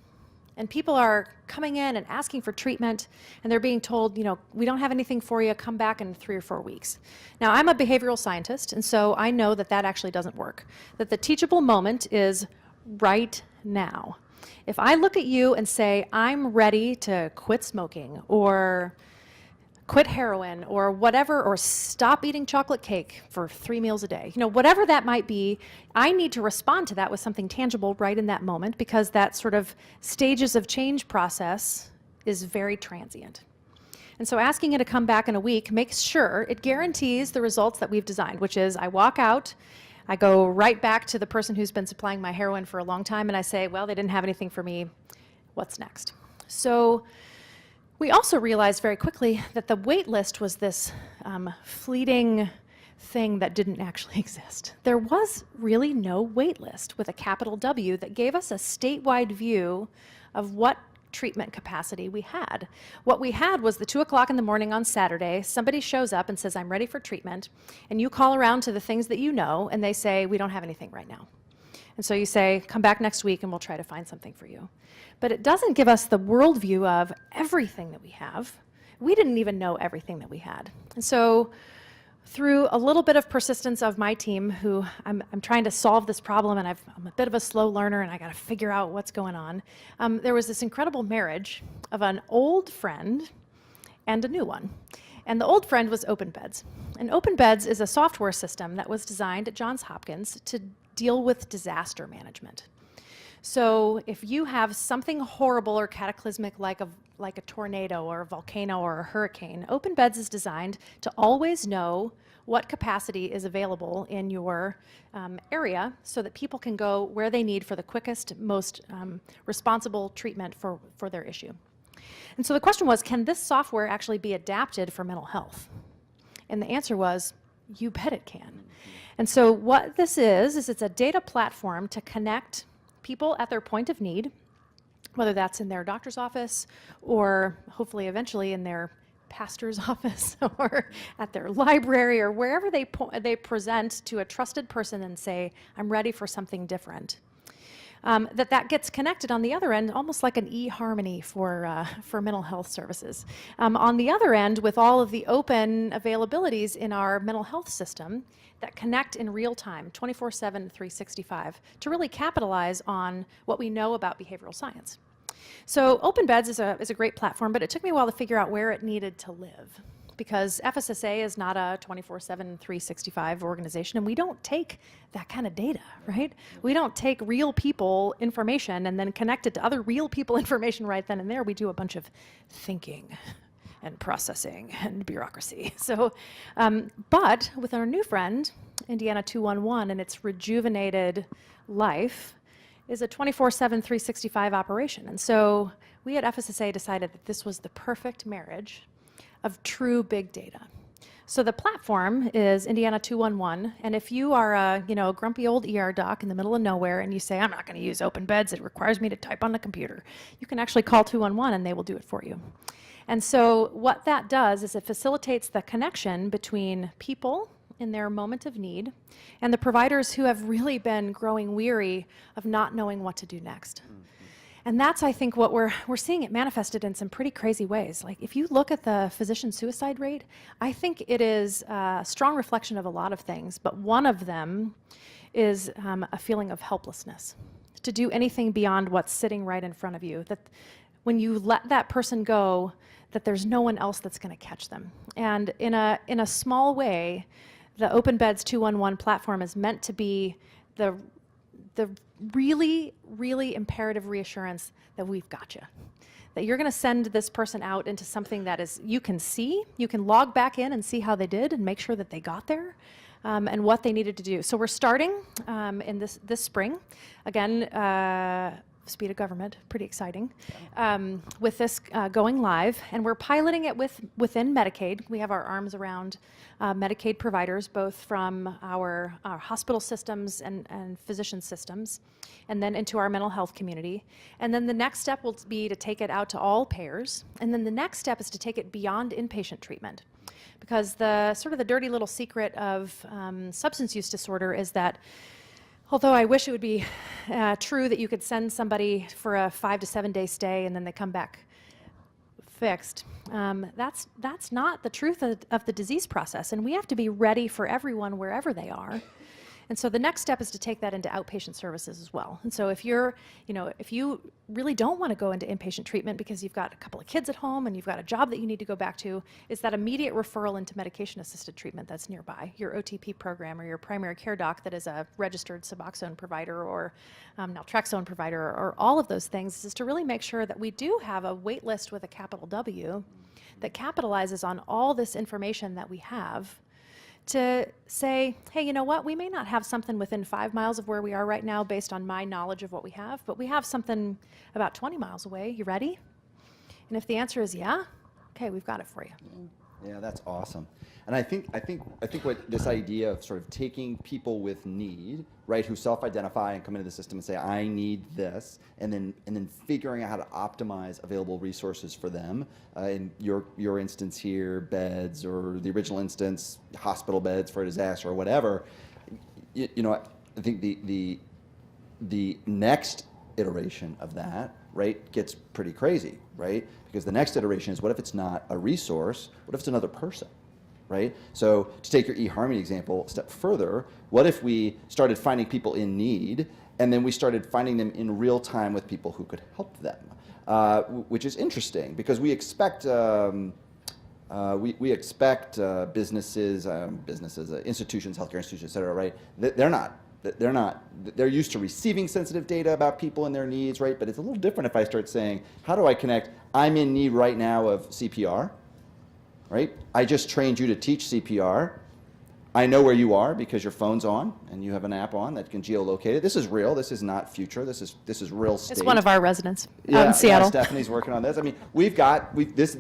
And people are coming in and asking for treatment, and they're being told, we don't have anything for you, come back in 3 or 4 weeks. Now, I'm a behavioral scientist, and so I know that that actually doesn't work, that the teachable moment is right now. If I look at you and say, I'm ready to quit smoking, or quit heroin, or whatever, or stop eating chocolate cake for 3 meals a day, whatever that might be, I need to respond to that with something tangible right in that moment, because that sort of stages of change process is very transient. And so asking it to come back in a week makes sure it guarantees the results that we've designed, which is I walk out, I go right back to the person who's been supplying my heroin for a long time, and I say, well, they didn't have anything for me, what's next? So we also realized very quickly that the wait list was this fleeting thing that didn't actually exist. There was really no wait list with a capital W that gave us a statewide view of what treatment capacity we had. What we had was the 2 o'clock in the morning on Saturday, somebody shows up and says, I'm ready for treatment, and you call around to the things that you know, and they say, we don't have anything right now. And so you say, come back next week and we'll try to find something for you. But it doesn't give us the worldview of everything that we have. We didn't even know everything that we had. And so through a little bit of persistence of my team, who I'm trying to solve this problem, and I'm a bit of a slow learner, and I got to figure out what's going on. There was this incredible marriage of an old friend and a new one. And the old friend was OpenBeds. And OpenBeds is a software system that was designed at Johns Hopkins to deal with disaster management. So if you have something horrible or cataclysmic like a tornado or a volcano or a hurricane, OpenBeds is designed to always know what capacity is available in your area so that people can go where they need for the quickest, most responsible treatment for their issue. And so the question was, can this software actually be adapted for mental health? And the answer was, you bet it can. And so what this is it's a data platform to connect people at their point of need, whether that's in their doctor's office or hopefully eventually in their pastor's office or at their library or wherever they present to a trusted person and say, I'm ready for something different. That gets connected on the other end, almost like an eHarmony for mental health services. On the other end, with all of the open availabilities in our mental health system that connect in real time, 24/7, 365, to really capitalize on what we know about behavioral science. So OpenBeds is a great platform, but it took me a while to figure out where it needed to live, because FSSA is not a 24/7, 365 organization, and we don't take that kind of data, right? We don't take real people information and then connect it to other real people information right then and there. We do a bunch of thinking and processing and bureaucracy. So, but with our new friend, Indiana 211, and its rejuvenated life, is a 24/7, 365 operation. And so we at FSSA decided that this was the perfect marriage of true big data. So the platform is Indiana 211, and if you are a grumpy old ER doc in the middle of nowhere and you say, I'm not going to use OpenBeds, it requires me to type on the computer, you can actually call 211 and they will do it for you. And so what that does is it facilitates the connection between people in their moment of need and the providers who have really been growing weary of not knowing what to do next. And that's, I think, what we're seeing it manifested in some pretty crazy ways. Like, if you look at the physician suicide rate, I think it is a strong reflection of a lot of things, but one of them is a feeling of helplessness to do anything beyond what's sitting right in front of you. That when you let that person go, that there's no one else that's going to catch them. And in a small way, the OpenBeds 211 platform is meant to be the really, really imperative reassurance that we've got you. That you're going to send this person out into something that is, you can see, you can log back in and see how they did and make sure that they got there and what they needed to do. So we're starting in this spring. Again, speed of government, pretty exciting, with this going live. And we're piloting it within Medicaid. We have our arms around Medicaid providers, both from our hospital systems and physician systems, and then into our mental health community. And then the next step will be to take it out to all payers. And then the next step is to take it beyond inpatient treatment. Because the sort of the dirty little secret of substance use disorder is that although I wish it would be true that you could send somebody for a 5 to 7 day stay and then they come back fixed, that's not the truth of the disease process. And we have to be ready for everyone wherever they are. And so the next step is to take that into outpatient services as well. And so if you really don't want to go into inpatient treatment because you've got a couple of kids at home and you've got a job that you need to go back to, is that immediate referral into medication-assisted treatment that's nearby, your OTP program or your primary care doc that is a registered Suboxone provider or naltrexone provider or all of those things, is to really make sure that we do have a wait list with a capital W that capitalizes on all this information that we have to say, hey, you know what, we may not have something within 5 miles of where we are right now based on my knowledge of what we have, but we have something about 20 miles away. You ready? And if the answer is yeah, okay, we've got it for you. Yeah, that's awesome. And I think what this idea of sort of taking people with need, right, who self-identify and come into the system and say, I need this, and then figuring out how to optimize available resources for them. In your instance here, beds, or the original instance, hospital beds for a disaster or whatever. I think the next iteration of that, right, gets pretty crazy, right? Because the next iteration is, what if it's not a resource? What if it's another person? right? So to take your eHarmony example a step further, what if we started finding people in need, and then we started finding them in real time with people who could help them, which is interesting because we expect businesses, institutions, healthcare institutions, et cetera, right? They're used to receiving sensitive data about people and their needs, right? But it's a little different if I start saying, how do I connect, I'm in need right now of CPR, right? I just trained you to teach CPR. I know where you are because your phone's on and you have an app on that can geolocate it. This is real. This is not future. This is real state. It's one of our residents out in Seattle. Stephanie's working on this. I mean, this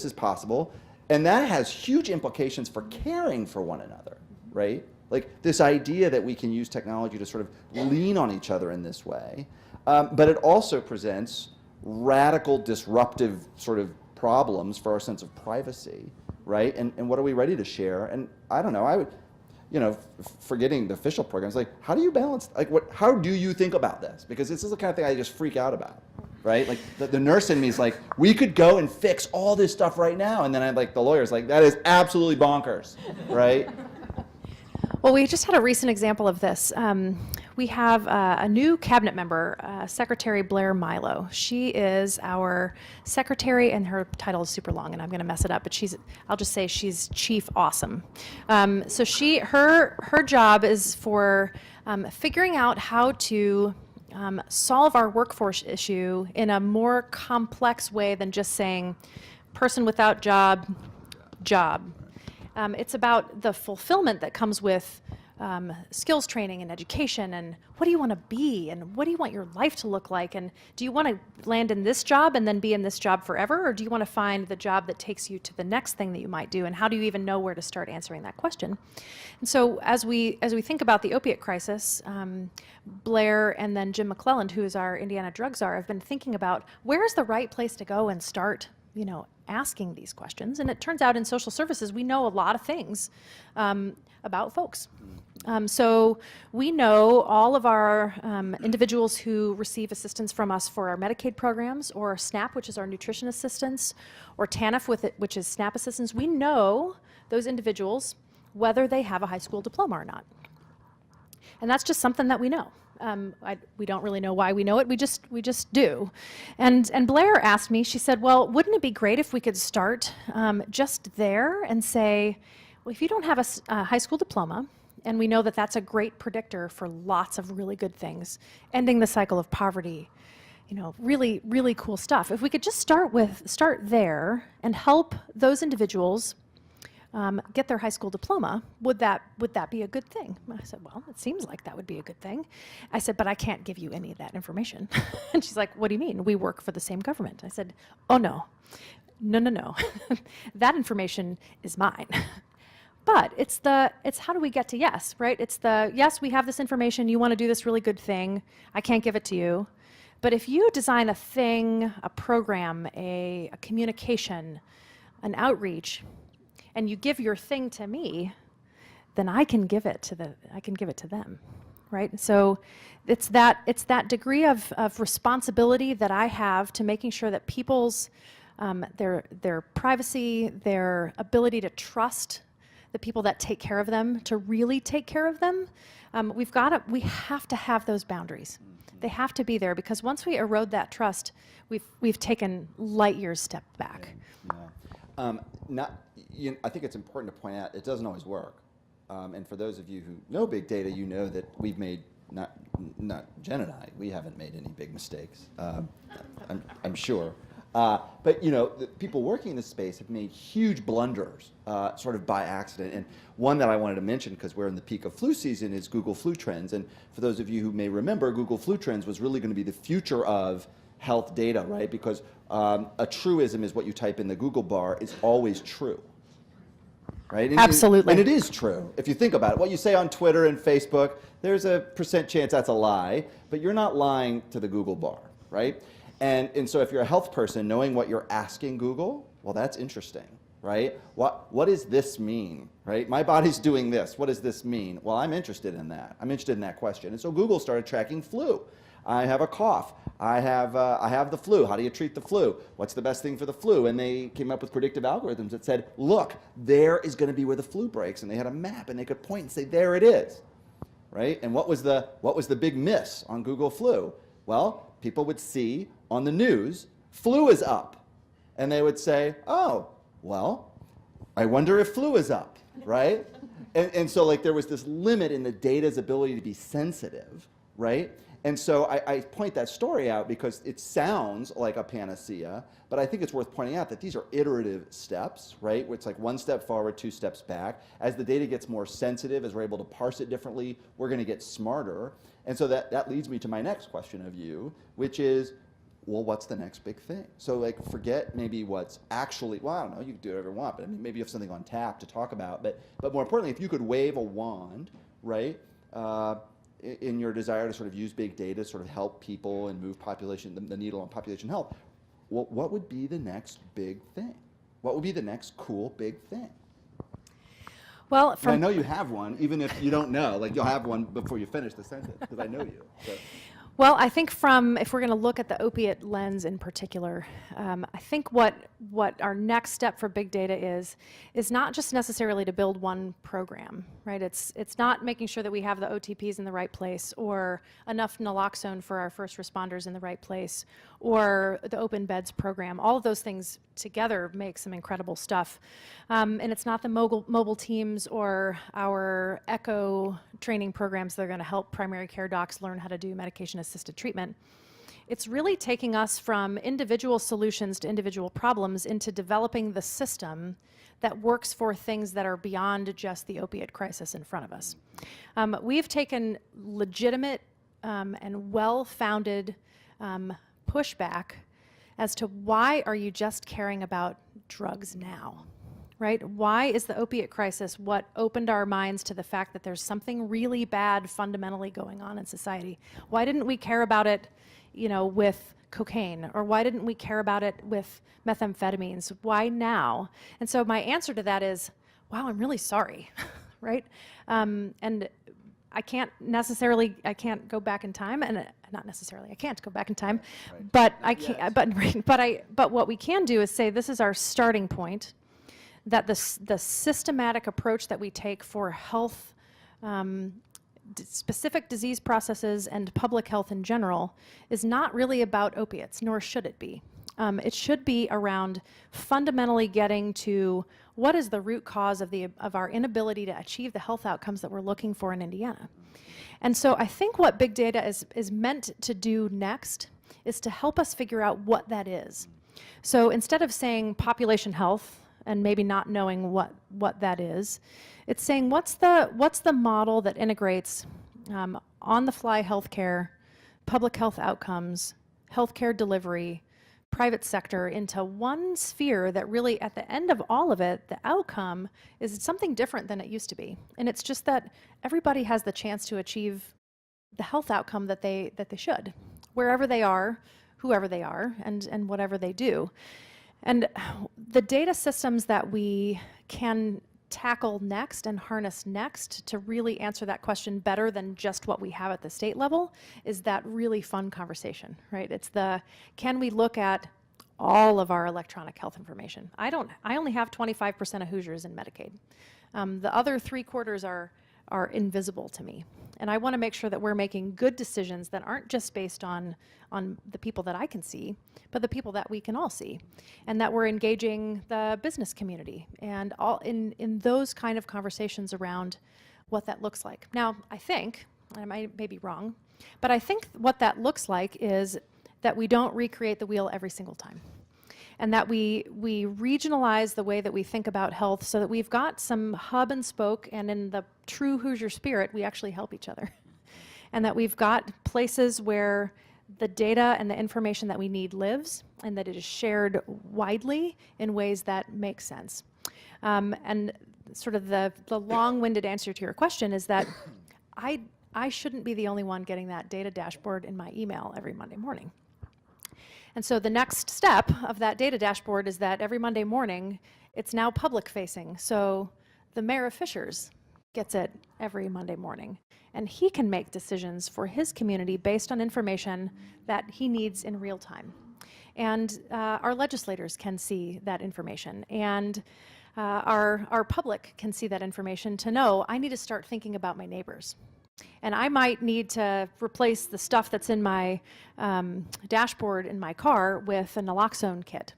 is possible, and that has huge implications for caring for one another, right? Like this idea that we can use technology to sort of lean on each other in this way, but it also presents radical disruptive sort of problems for our sense of privacy, right? And what are we ready to share? And I don't know, I would, forgetting the official programs, like how do you balance, how do you think about this? Because this is the kind of thing I just freak out about, right? Like the nurse in me is like, we could go and fix all this stuff right now. And then the lawyer's like, that is absolutely bonkers, right? Well, we just had a recent example of this. We have a new cabinet member, Secretary Blair Milo. She is our secretary, and her title is super long, and I'm going to mess it up, but I'll just say she's Chief Awesome. So her job is for figuring out how to solve our workforce issue in a more complex way than just saying person without job. It's about the fulfillment that comes with skills training and education, and what do you want to be, and what do you want your life to look like, and do you want to land in this job and then be in this job forever, or do you want to find the job that takes you to the next thing that you might do, and how do you even know where to start answering that question? And so as we think about the opiate crisis, Blair and then Jim McClelland, who is our Indiana drug czar, have been thinking about where's the right place to go and start asking these questions. And it turns out in social services, we know a lot of things about folks. So we know all of our individuals who receive assistance from us for our Medicaid programs, or SNAP, which is our nutrition assistance, or TANF, which is SNAP assistance. We know those individuals, whether they have a high school diploma or not. And that's just something that we know. We don't really know why we know it. We just do. And Blair asked me, she said, well, wouldn't it be great if we could start just there and say, well, if you don't have a high school diploma, and we know that that's a great predictor for lots of really good things, ending the cycle of poverty, really, really cool stuff. If we could just start there and help those individuals get their high school diploma, would that be a good thing? I said, well, it seems like that would be a good thing. I said, but I can't give you any of that information. And she's like, what do you mean? We work for the same government. I said, oh, no. That information is mine. But it's how do we get to yes, right? It's yes, we have this information, you want to do this really good thing, I can't give it to you. But if you design a thing, a program, a communication, an outreach, and you give your thing to me, then I can give it to them, right? So it's that degree of responsibility that I have to making sure that people's their privacy, their ability to trust the people that take care of them, to really take care of them, we have to have those boundaries. They have to be there, because once we erode that trust, we've taken light years step back. I think it's important to point out it doesn't always work. And for those of you who know big data, you know that we've made, not Jen and I, we haven't made any big mistakes, I'm sure. But the people working in this space have made huge blunders, sort of by accident. And one that I wanted to mention, because we're in the peak of flu season, is Google Flu Trends. And for those of you who may remember, Google Flu Trends was really going to be the future of health data, right? Because a truism is what you type in the Google bar is always true. Right? Absolutely. And it is true. If you think about it, what you say on Twitter and Facebook, there's a % chance that's a lie, but you're not lying to the Google bar, right? And so if you're a health person, knowing what you're asking Google, well, that's interesting, right? What does this mean, right? My body's doing this. What does this mean? Well, I'm interested in that. I'm interested in that question. And so Google started tracking flu. I have a cough. I have the flu. How do you treat the flu? What's the best thing for the flu? And they came up with predictive algorithms that said, look, there is going to be where the flu breaks. And they had a map, and they could point and say, there it is, right? And what was the big miss on Google Flu? Well, people would see on the news, flu is up. And they would say, oh, well, I wonder if flu is up, right? And so like there was this limit in the data's ability to be sensitive, right? And so I point that story out because it sounds like a panacea, but I think it's worth pointing out that these are iterative steps, right? Where it's like one step forward, two steps back. As the data gets more sensitive, as we're able to parse it differently, we're going to get smarter. And so that leads me to my next question of you, which is, well, what's the next big thing? So like forget maybe what's actually, well, I don't know, you can do whatever you want, but I mean, maybe you have something on tap to talk about. But more importantly, if you could wave a wand, right, in your desire to sort of use big data to sort of help people and move the needle on population health, what would be the next big thing? What would be the next cool big thing? Well, And I know you have one, even if you don't know. Like you'll have one before you finish the sentence, because I know you. So. Well, I think if we're going to look at the opiate lens in particular, I think what our next step for big data is not just necessarily to build one program, right? It's not making sure that we have the OTPs in the right place or enough naloxone for our first responders in the right place or the open beds program. All of those things together make some incredible stuff. And it's not the mobile teams or our ECHO training programs that are going to help primary care docs learn how to do medication-assisted treatment. It's really taking us from individual solutions to individual problems into developing the system that works for things that are beyond just the opiate crisis in front of us. We've taken legitimate and well-founded pushback as to why are you just caring about drugs now, right? Why is the opiate crisis what opened our minds to the fact that there's something really bad fundamentally going on in society? Why didn't we care about it, with cocaine? Or why didn't we care about it with methamphetamines? Why now? And so my answer to that is, wow, I'm really sorry, right? And I can't go back in time, and not necessarily, I can't go back in time, Right. but I can, but what we can do is say this is our starting point, that the systematic approach that we take for health, specific disease processes and public health in general is not really about opiates, nor should it be. It should be around fundamentally getting to what is the root cause of our inability to achieve the health outcomes that we're looking for in Indiana. And so I think what big data is meant to do next is to help us figure out what that is. So instead of saying population health and maybe not knowing what that is, it's saying what's the model that integrates on-the-fly healthcare, public health outcomes, healthcare delivery, private sector into one sphere that really, at the end of all of it, the outcome is something different than it used to be. And it's just that everybody has the chance to achieve the health outcome that they should, wherever they are, whoever they are, and whatever they do. And the data systems that we can tackle next and harness next to really answer that question better than just what we have at the state level is that really fun conversation, right? It's can we look at all of our electronic health information? I only have 25% of Hoosiers in Medicaid. The other 3/4 are invisible to me. And I want to make sure that we're making good decisions that aren't just based on the people that I can see, but the people that we can all see. And that we're engaging the business community and all in those kind of conversations around what that looks like. Now, I think, and I may be wrong, but I think what that looks like is that we don't recreate the wheel every single time. And that we regionalize the way that we think about health so that we've got some hub and spoke, and in the true Hoosier spirit, we actually help each other. And that we've got places where the data and the information that we need lives, and that it is shared widely in ways that make sense. And sort of the long-winded answer to your question is that I shouldn't be the only one getting that data dashboard in my email every Monday morning. And so the next step of that data dashboard is that every Monday morning, it's now public facing. So the mayor of Fishers gets it every Monday morning. And he can make decisions for his community based on information that he needs in real time. And our legislators can see that information. And our public can see that information to know, I need to start thinking about my neighbors. And I might need to replace the stuff that's in my dashboard in my car with a naloxone kit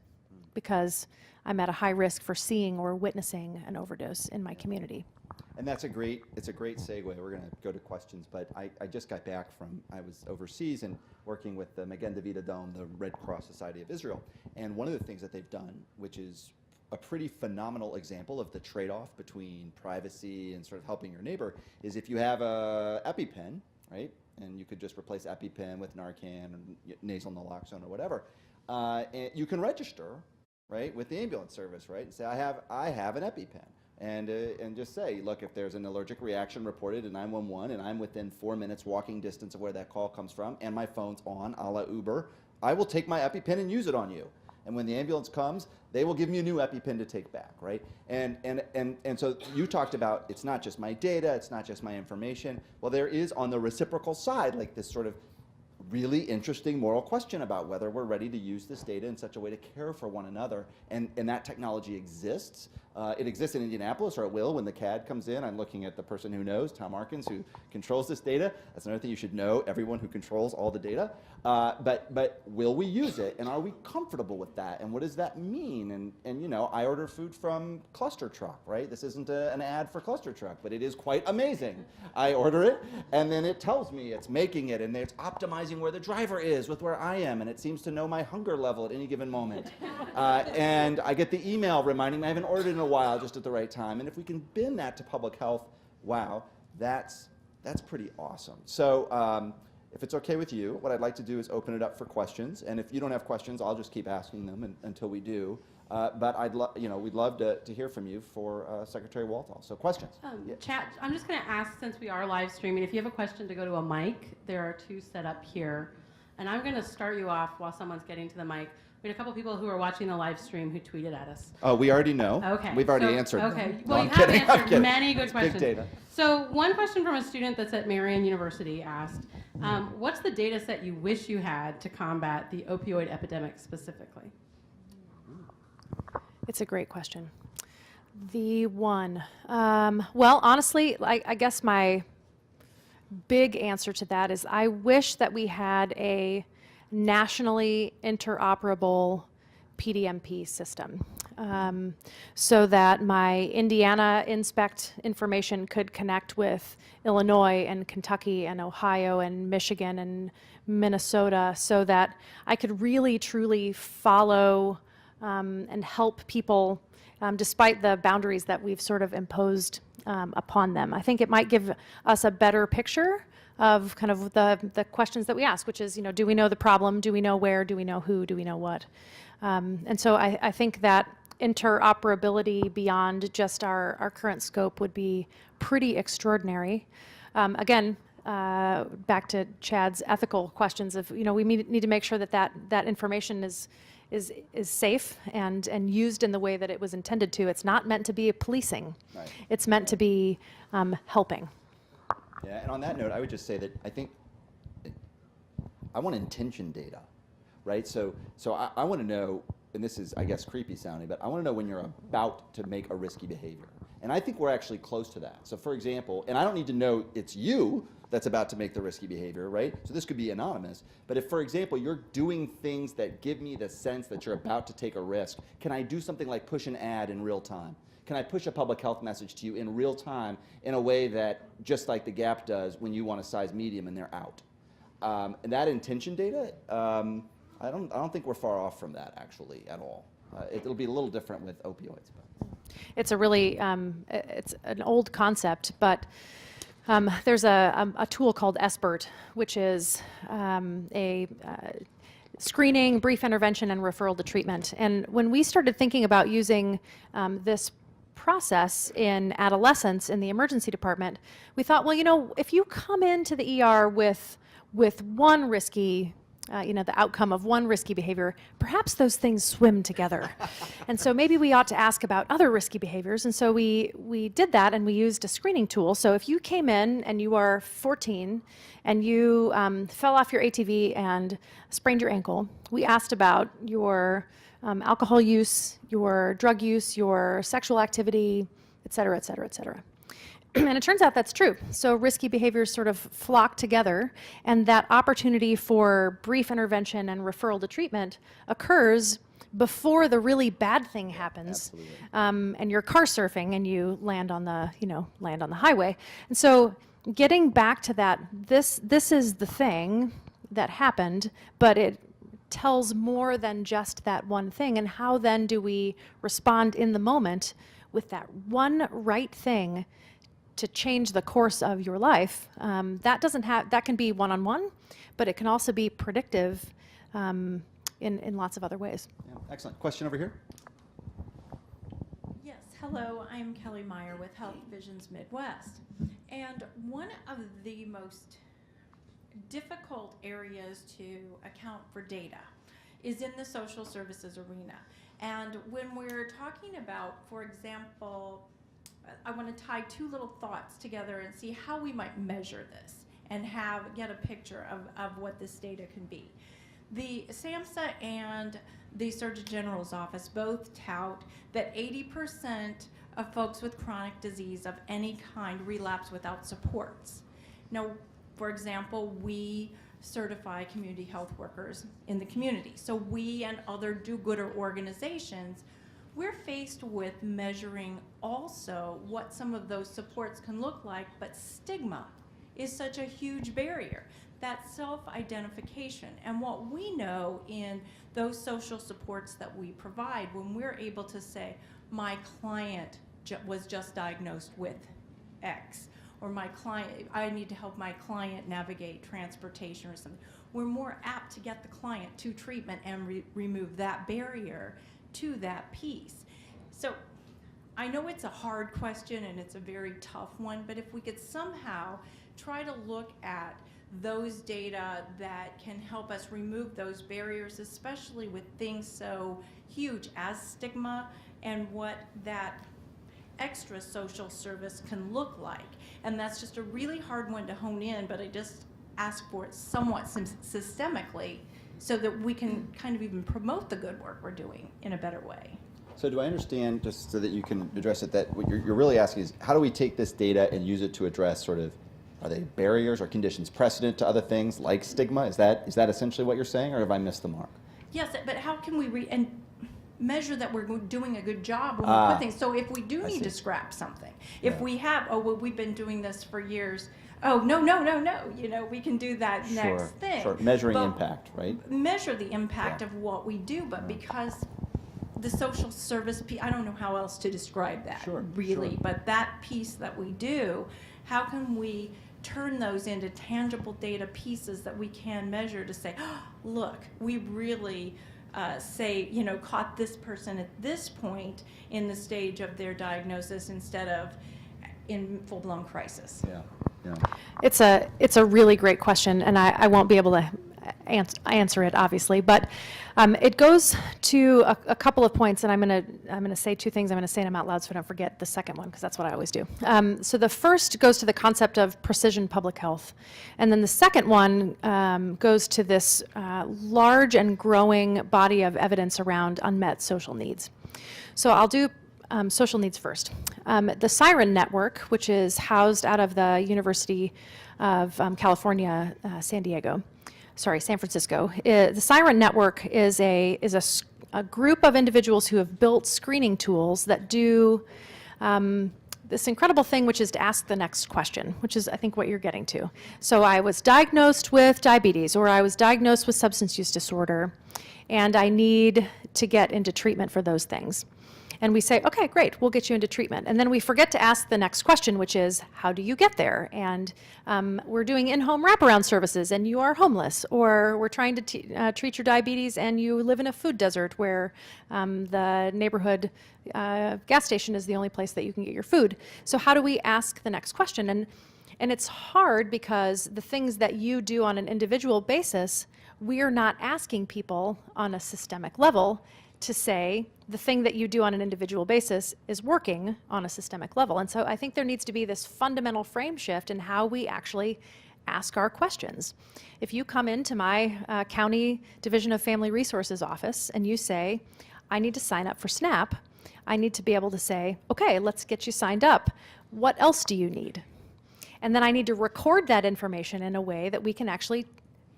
because I'm at a high risk for seeing or witnessing an overdose in my community. And it's a great segue. We're going to go to questions, but I just got back I was overseas and working with the Magen David Adom, the Red Cross Society of Israel. And one of the things that they've done, which is a pretty phenomenal example of the trade-off between privacy and sort of helping your neighbor, is if you have a EpiPen, right, and you could just replace EpiPen with Narcan and nasal naloxone or whatever, and you can register, right, with the ambulance service, right, and say, I have an EpiPen. And just say, look, if there's an allergic reaction reported to 911 and I'm within 4 minutes walking distance of where that call comes from and my phone's on, a la Uber, I will take my EpiPen and use it on you. And when the ambulance comes, they will give me a new EpiPen to take back, right? And so you talked about, it's not just my data, it's not just my information. Well, there is on the reciprocal side, like this sort of really interesting moral question about whether we're ready to use this data in such a way to care for one another. And that technology exists. It exists in Indianapolis, or it will when the CAD comes in. I'm looking at the person who knows, Tom Arkins, who controls this data. That's another thing you should know, everyone who controls all the data. But will we use it? And are we comfortable with that? And what does that mean? And you know, I order food from Cluster Truck, right? This isn't an ad for Cluster Truck, but it is quite amazing. I order it, and then it tells me it's making it, and it's optimizing where the driver is with where I am, and it seems to know my hunger level at any given moment. And I get the email reminding me I haven't ordered in a while, just at the right time. And if we can bin that to public health, wow, that's pretty awesome. So if it's okay with you, what I'd like to do is open it up for questions. And if you don't have questions, I'll just keep asking them until we do. But we'd love to hear from you for Secretary Walthall. So questions? Yeah. Chat, I'm just going to ask, since we are live streaming, if you have a question to go to a mic, there are two set up here. And I'm going to start you off while someone's getting to the mic. We had a couple people who are watching the live stream who tweeted at us. Oh, we already know. Okay. We've already answered. Okay. No, Well, I'm you have kidding. answered many good questions. Big data. So one question from a student that's at Marian University asked, what's the data set you wish you had to combat the opioid epidemic specifically? It's a great question. The one. Well, honestly, I guess my big answer to that is I wish that we had a nationally interoperable PDMP system so that my Indiana Inspect information could connect with Illinois and Kentucky and Ohio and Michigan and Minnesota so that I could really truly follow and help people despite the boundaries that we've sort of imposed upon them. I think it might give us a better picture of kind of the questions that we ask, which is, do we know the problem? Do we know where? Do we know who? Do we know what? And so I think that interoperability beyond just our current scope would be pretty extraordinary. Again, back to Chad's ethical questions of, we need to make sure that information is safe and used in the way that it was intended to. It's not meant to be policing. Right. It's meant to be helping. Yeah, and on that note, I would just say that I think I want intention data, right? So I want to know, and this is, I guess, creepy sounding, but I want to know when you're about to make a risky behavior. And I think we're actually close to that. So for example, and I don't need to know it's you that's about to make the risky behavior, right? So this could be anonymous. But if, for example, you're doing things that give me the sense that you're about to take a risk, can I do something like push an ad in real time? Can I push a public health message to you in real time in a way that, just like the Gap does when you want a size medium and they're out? And that intention data, I don't think we're far off from that actually at all. It'll be a little different with opioids. But. It's a really, it's an old concept, but there's a tool called SBIRT, which is a screening, brief intervention, and referral to treatment. And when we started thinking about using this process in adolescents in the emergency department, we thought, well, if you come into the ER with one risky the outcome of one risky behavior, perhaps those things swim together. And so maybe we ought to ask about other risky behaviors. And so we did that, and we used a screening tool. So if you came in and you are 14 and you fell off your ATV and sprained your ankle, we asked about your alcohol use, your drug use, your sexual activity, et cetera, et cetera, et cetera. And it turns out that's true. So risky behaviors sort of flock together, and that opportunity for brief intervention and referral to treatment occurs before the really bad thing happens. And you're car surfing and you land on the highway. And so getting back to that, this is the thing that happened, but it tells more than just that one thing. And how then do we respond in the moment with that one right thing to change the course of your life? That can be one-on-one, but it can also be predictive in lots of other ways. Yeah, excellent. Question over here. Yes, hello, I'm Kelly Meyer with Health Visions Midwest. And one of the most difficult areas to account for data is in the social services arena. And when we're talking about, for example, I want to tie two little thoughts together and see how we might measure this and get a picture of what this data can be. The SAMHSA and the Surgeon General's office both tout that 80% of folks with chronic disease of any kind relapse without supports. Now, for example, we certify community health workers in the community. So we and other do-gooder organizations, we're faced with measuring also what some of those supports can look like, but stigma is such a huge barrier. That self-identification, and what we know in those social supports that we provide, when we're able to say, my client was just diagnosed with X, or I need to help my client navigate transportation or something, we're more apt to get the client to treatment and remove that barrier to that piece. So I know it's a hard question and it's a very tough one, but if we could somehow try to look at those data that can help us remove those barriers, especially with things so huge as stigma and what that extra social service can look like. And that's just a really hard one to hone in, but I just ask for it somewhat systemically so that we can kind of even promote the good work we're doing in a better way. So do I understand, just so that you can address it, that what you're really asking is how do we take this data and use it to address sort of, are they barriers or conditions precedent to other things like stigma? Is that essentially what you're saying, or have I missed the mark? Yes, but how can we measure that we're doing a good job when we put things? So if we do need to scrap something, if we have, we've been doing this for years, no, we can do that next thing. Sure, measuring but impact, right? Measure the impact of what we do, but because the social service piece, I don't know how else to describe that really, but that piece that we do, how can we turn those into tangible data pieces that we can measure to say, oh, look, we really caught this person at this point in the stage of their diagnosis instead of in full-blown crisis. Yeah. It's a really great question, and I won't be able to answer it, obviously, but it goes to a couple of points, and I'm gonna say two things. I'm gonna say them out loud so I don't forget the second one, because that's what I always do. So the first goes to the concept of precision public health, and then the second one goes to this large and growing body of evidence around unmet social needs. So I'll do social needs first. The Siren Network, which is housed out of the University of California, San Francisco. The Siren Network is a group of individuals who have built screening tools that do this incredible thing, which is to ask the next question, which is, I think, what you're getting to. So I was diagnosed with diabetes, or I was diagnosed with substance use disorder, and I need to get into treatment for those things. And we say, okay, great, we'll get you into treatment. And then we forget to ask the next question, which is, how do you get there? And we're doing in-home wraparound services and you are homeless, or we're trying to treat your diabetes and you live in a food desert where the neighborhood gas station is the only place that you can get your food. So how do we ask the next question? And it's hard because the things that you do on an individual basis we are not asking people on a systemic level to say the thing that you do on an individual basis is working on a systemic level. And so I think there needs to be this fundamental frame shift in how we actually ask our questions. If you come into my county Division of Family Resources office and you say, I need to sign up for SNAP, I need to be able to say, okay, let's get you signed up. What else do you need? And then I need to record that information in a way that we can actually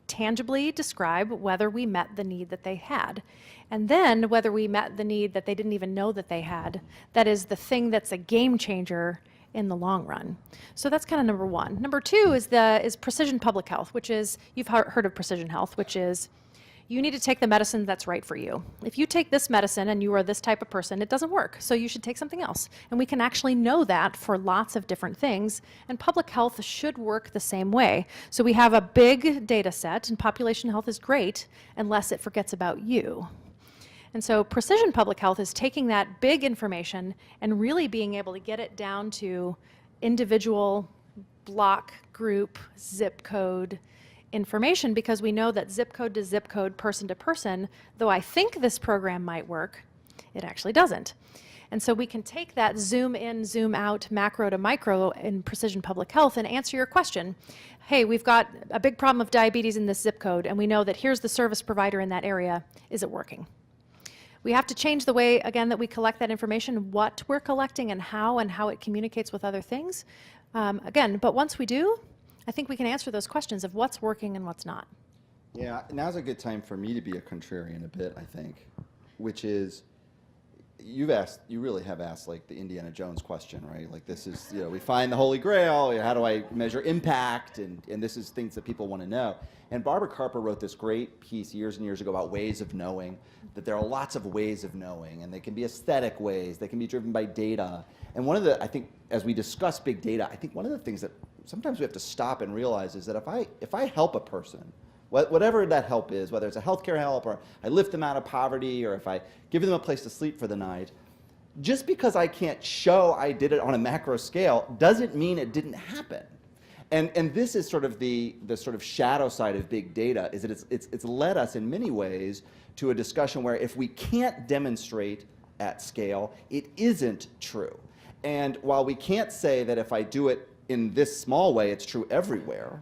tangibly describe whether we met the need that they had. And then whether we met the need that they didn't even know that they had, that is the thing that's a game changer in the long run. So that's kind of number one. Number two is precision public health, which is, you've heard of precision health, which is you need to take the medicine that's right for you. If you take this medicine and you are this type of person, it doesn't work, so you should take something else. And we can actually know that for lots of different things, and public health should work the same way. So we have a big data set, and population health is great unless it forgets about you. And so precision public health is taking that big information and really being able to get it down to individual, block, group, zip code information, because we know that zip code to zip code, person to person, though I think this program might work, it actually doesn't. And so we can take that zoom in, zoom out, macro to micro in precision public health and answer your question. Hey, we've got a big problem of diabetes in this zip code, and we know that here's the service provider in that area. Is it working? We have to change the way, again, that we collect that information, what we're collecting and how it communicates with other things. Again, but once we do, I think we can answer those questions of what's working and what's not. Yeah, now's a good time for me to be a contrarian a bit, I think, which is, you really have asked like the Indiana Jones question, right? Like this is, we find the Holy Grail, how do I measure impact? And this is things that people want to know. And Barbara Carper wrote this great piece years and years ago about ways of knowing, that there are lots of ways of knowing, and they can be aesthetic ways, they can be driven by data. And one of the, I think, as we discuss big data, I think one of the things that sometimes we have to stop and realize is that if I help a person, whatever that help is, whether it's a healthcare help or I lift them out of poverty or if I give them a place to sleep for the night, just because I can't show I did it on a macro scale doesn't mean it didn't happen. And this is sort of the sort of shadow side of big data, is that it's led us in many ways to a discussion where if we can't demonstrate at scale, it isn't true. And while we can't say that if I do it in this small way, it's true everywhere,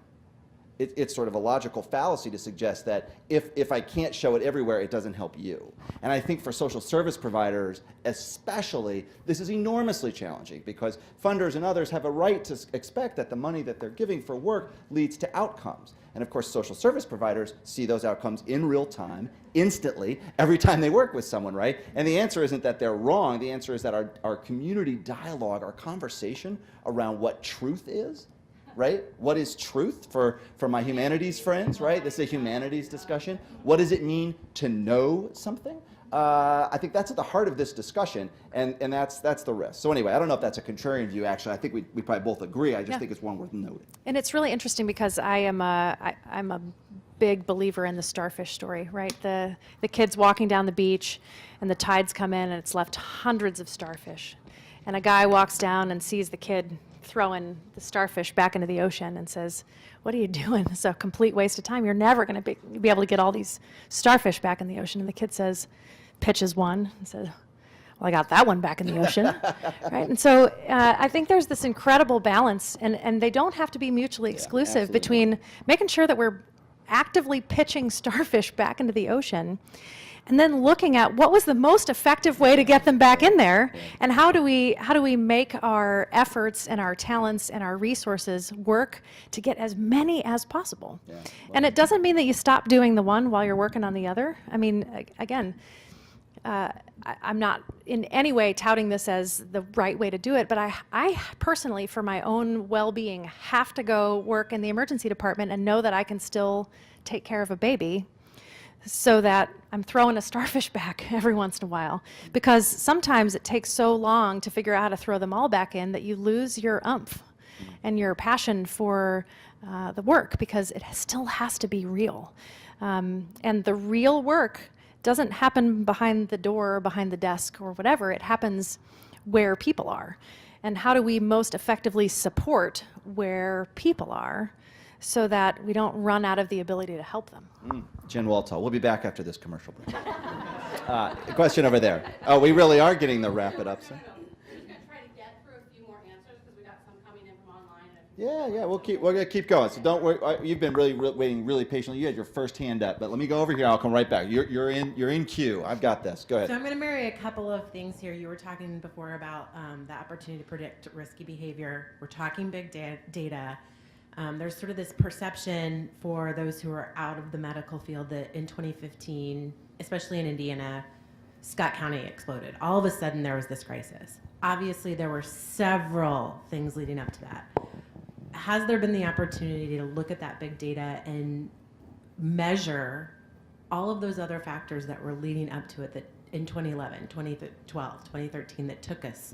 it's sort of a logical fallacy to suggest that if I can't show it everywhere, it doesn't help you. And I think for social service providers especially, this is enormously challenging because funders and others have a right to expect that the money that they're giving for work leads to outcomes. And of course, social service providers see those outcomes in real time, instantly, every time they work with someone, right? And the answer isn't that they're wrong. The answer is that our community dialogue, our conversation around what truth is, right? What is truth for my humanities friends, right? This is a humanities discussion. What does it mean to know something? I think that's at the heart of this discussion, and that's the risk. So anyway, I don't know if that's a contrarian view, actually. I think we probably both agree. I just think it's one worth noting. And it's really interesting because I'm a big believer in the starfish story, right? The kids walking down the beach, and the tides come in, and it's left hundreds of starfish. And a guy walks down and sees the kid throwing the starfish back into the ocean and says, what are you doing? It's a complete waste of time. You're never going to be able to get all these starfish back in the ocean. And the kid says, pitches one and says, well, I got that one back in the ocean. Right? And so I think there's this incredible balance, and they don't have to be mutually exclusive between making sure that we're actively pitching starfish back into the ocean and then looking at what was the most effective way to get them back in there, and how do we make our efforts and our talents and our resources work to get as many as possible. Yeah, well, and it doesn't mean that you stop doing the one while you're working on the other. I mean, again, I'm not in any way touting this as the right way to do it, but I personally, for my own well-being, have to go work in the emergency department and know that I can still take care of a baby, so that I'm throwing a starfish back every once in a while. Because sometimes it takes so long to figure out how to throw them all back in that you lose your umph and your passion for the work, because it still has to be real. And the real work doesn't happen behind the door or behind the desk or whatever. It happens where people are. And how do we most effectively support where people are so that we don't run out of the ability to help them. Jen Waltall. We'll be back after this commercial break. Question over there. Oh, we really are getting the wrap it up. So. We're just going to try to get through a few more answers because we got some coming in from online. Yeah, we're gonna keep going. So don't worry. You've been waiting really patiently. You had your first hand up, but let me go over here. I'll come right back. You're in queue. I've got this. Go ahead. So I'm going to marry a couple of things here. You were talking before about the opportunity to predict risky behavior. We're talking big data. There's sort of this perception for those who are out of the medical field that in 2015, especially in Indiana, Scott County exploded. All of a sudden, there was this crisis. Obviously, there were several things leading up to that. Has there been the opportunity to look at that big data and measure all of those other factors that were leading up to it that in 2011, 2012, 2013 that took us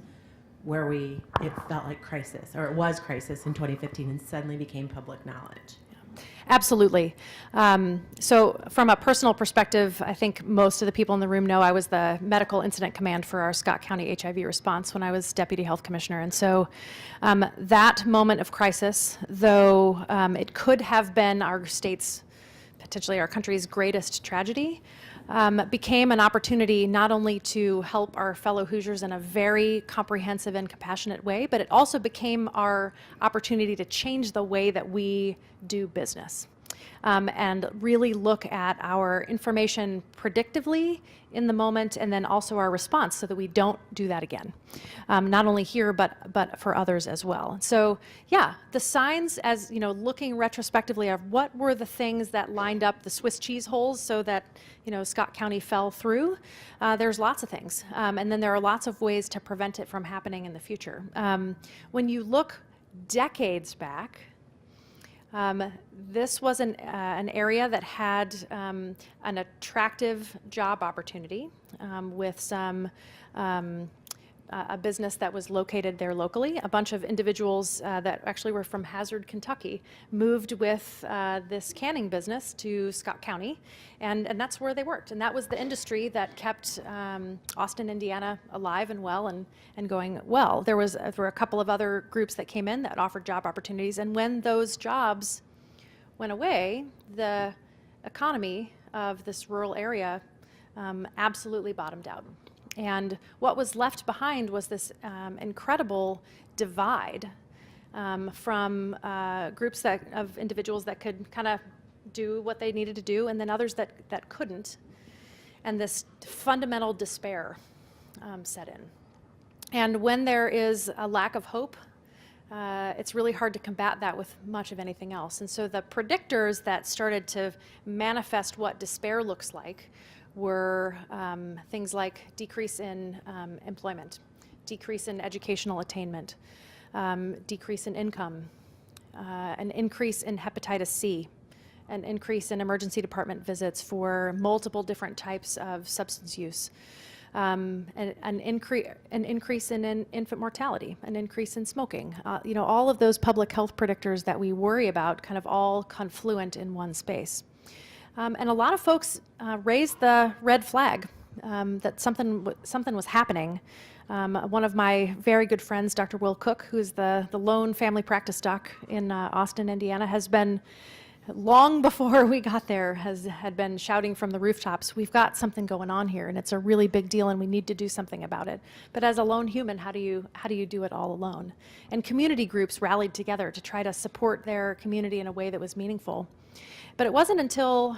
where it felt like crisis, or it was crisis in 2015 and suddenly became public knowledge? Absolutely. So from a personal perspective, I think most of the people in the room know I was the medical incident command for our Scott County HIV response when I was deputy health commissioner. And so that moment of crisis, though it could have been our state's, potentially our country's greatest tragedy, became an opportunity not only to help our fellow Hoosiers in a very comprehensive and compassionate way, but it also became our opportunity to change the way that we do business. And really look at our information predictively in the moment, and then also our response so that we don't do that again. Not only here, but for others as well. So yeah, the signs, as you know, looking retrospectively of what were the things that lined up the Swiss cheese holes so that Scott County fell through. There's lots of things, and then there are lots of ways to prevent it from happening in the future. When you look decades back, this was an area that had an attractive job opportunity with some a business that was located there locally. A bunch of individuals that actually were from Hazard, Kentucky, moved with this canning business to Scott County, and that's where they worked. And that was the industry that kept Austin, Indiana alive and well and going well. There were a couple of other groups that came in that offered job opportunities, and when those jobs went away, the economy of this rural area absolutely bottomed out. And what was left behind was this incredible divide from groups of individuals that could kind of do what they needed to do, and then others that couldn't. And this fundamental despair set in. And when there is a lack of hope, it's really hard to combat that with much of anything else. And so the predictors that started to manifest what despair looks like were things like decrease in employment, decrease in educational attainment, decrease in income, an increase in hepatitis C, an increase in emergency department visits for multiple different types of substance use, an increase in infant mortality, an increase in smoking. All of those public health predictors that we worry about kind of all confluent in one space. And a lot of folks raised the red flag that something was happening. One of my very good friends, Dr. Will Cook, who's the lone family practice doc in Austin, Indiana, has been, long before we got there, had been shouting from the rooftops, we've got something going on here, and it's a really big deal, and we need to do something about it. But as a lone human, how do you do it all alone? And community groups rallied together to try to support their community in a way that was meaningful. But it wasn't until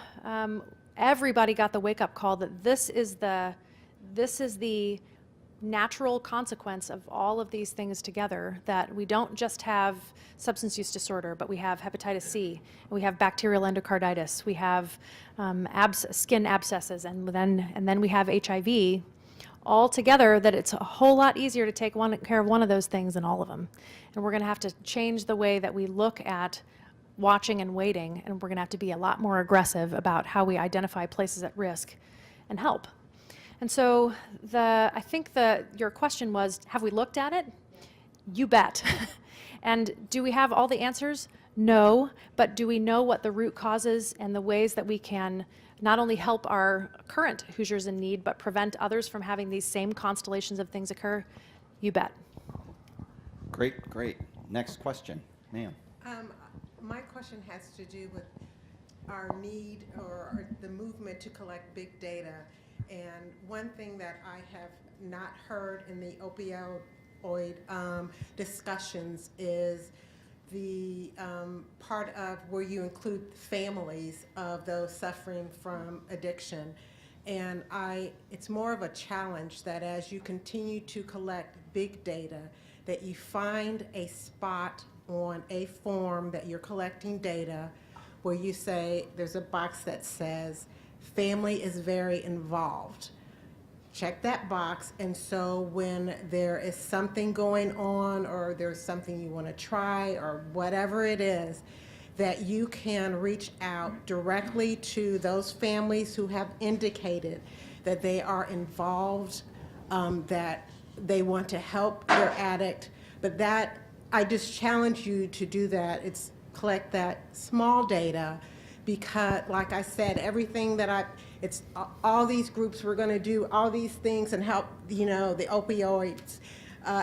everybody got the wake-up call that this is the natural consequence of all of these things together, that we don't just have substance use disorder, but we have hepatitis C, we have bacterial endocarditis, we have skin abscesses, and then we have HIV, all together, that it's a whole lot easier to take care of one of those things than all of them. And we're going to have to change the way that we look at watching and waiting, and we're going to have to be a lot more aggressive about how we identify places at risk and help. And so I think your question was, have we looked at it? You bet. And do we have all the answers? No, but do we know what the root causes and the ways that we can not only help our current Hoosiers in need, but prevent others from having these same constellations of things occur? You bet. Great. Next question, ma'am. My question has to do with our need or the movement to collect big data. And one thing that I have not heard in the opioid discussions is the part of where you include families of those suffering from addiction. And it's more of a challenge that as you continue to collect big data, that you find a spot on a form that you're collecting data where you say, there's a box that says, family is very involved. Check that box, and so when there is something going on or there's something you want to try or whatever it is, that you can reach out directly to those families who have indicated that they are involved, that they want to help their addict. But that, I just challenge you to do that. It's collect that small data, because like I said, everything that it's all these groups, we're going to do all these things and help, the opioids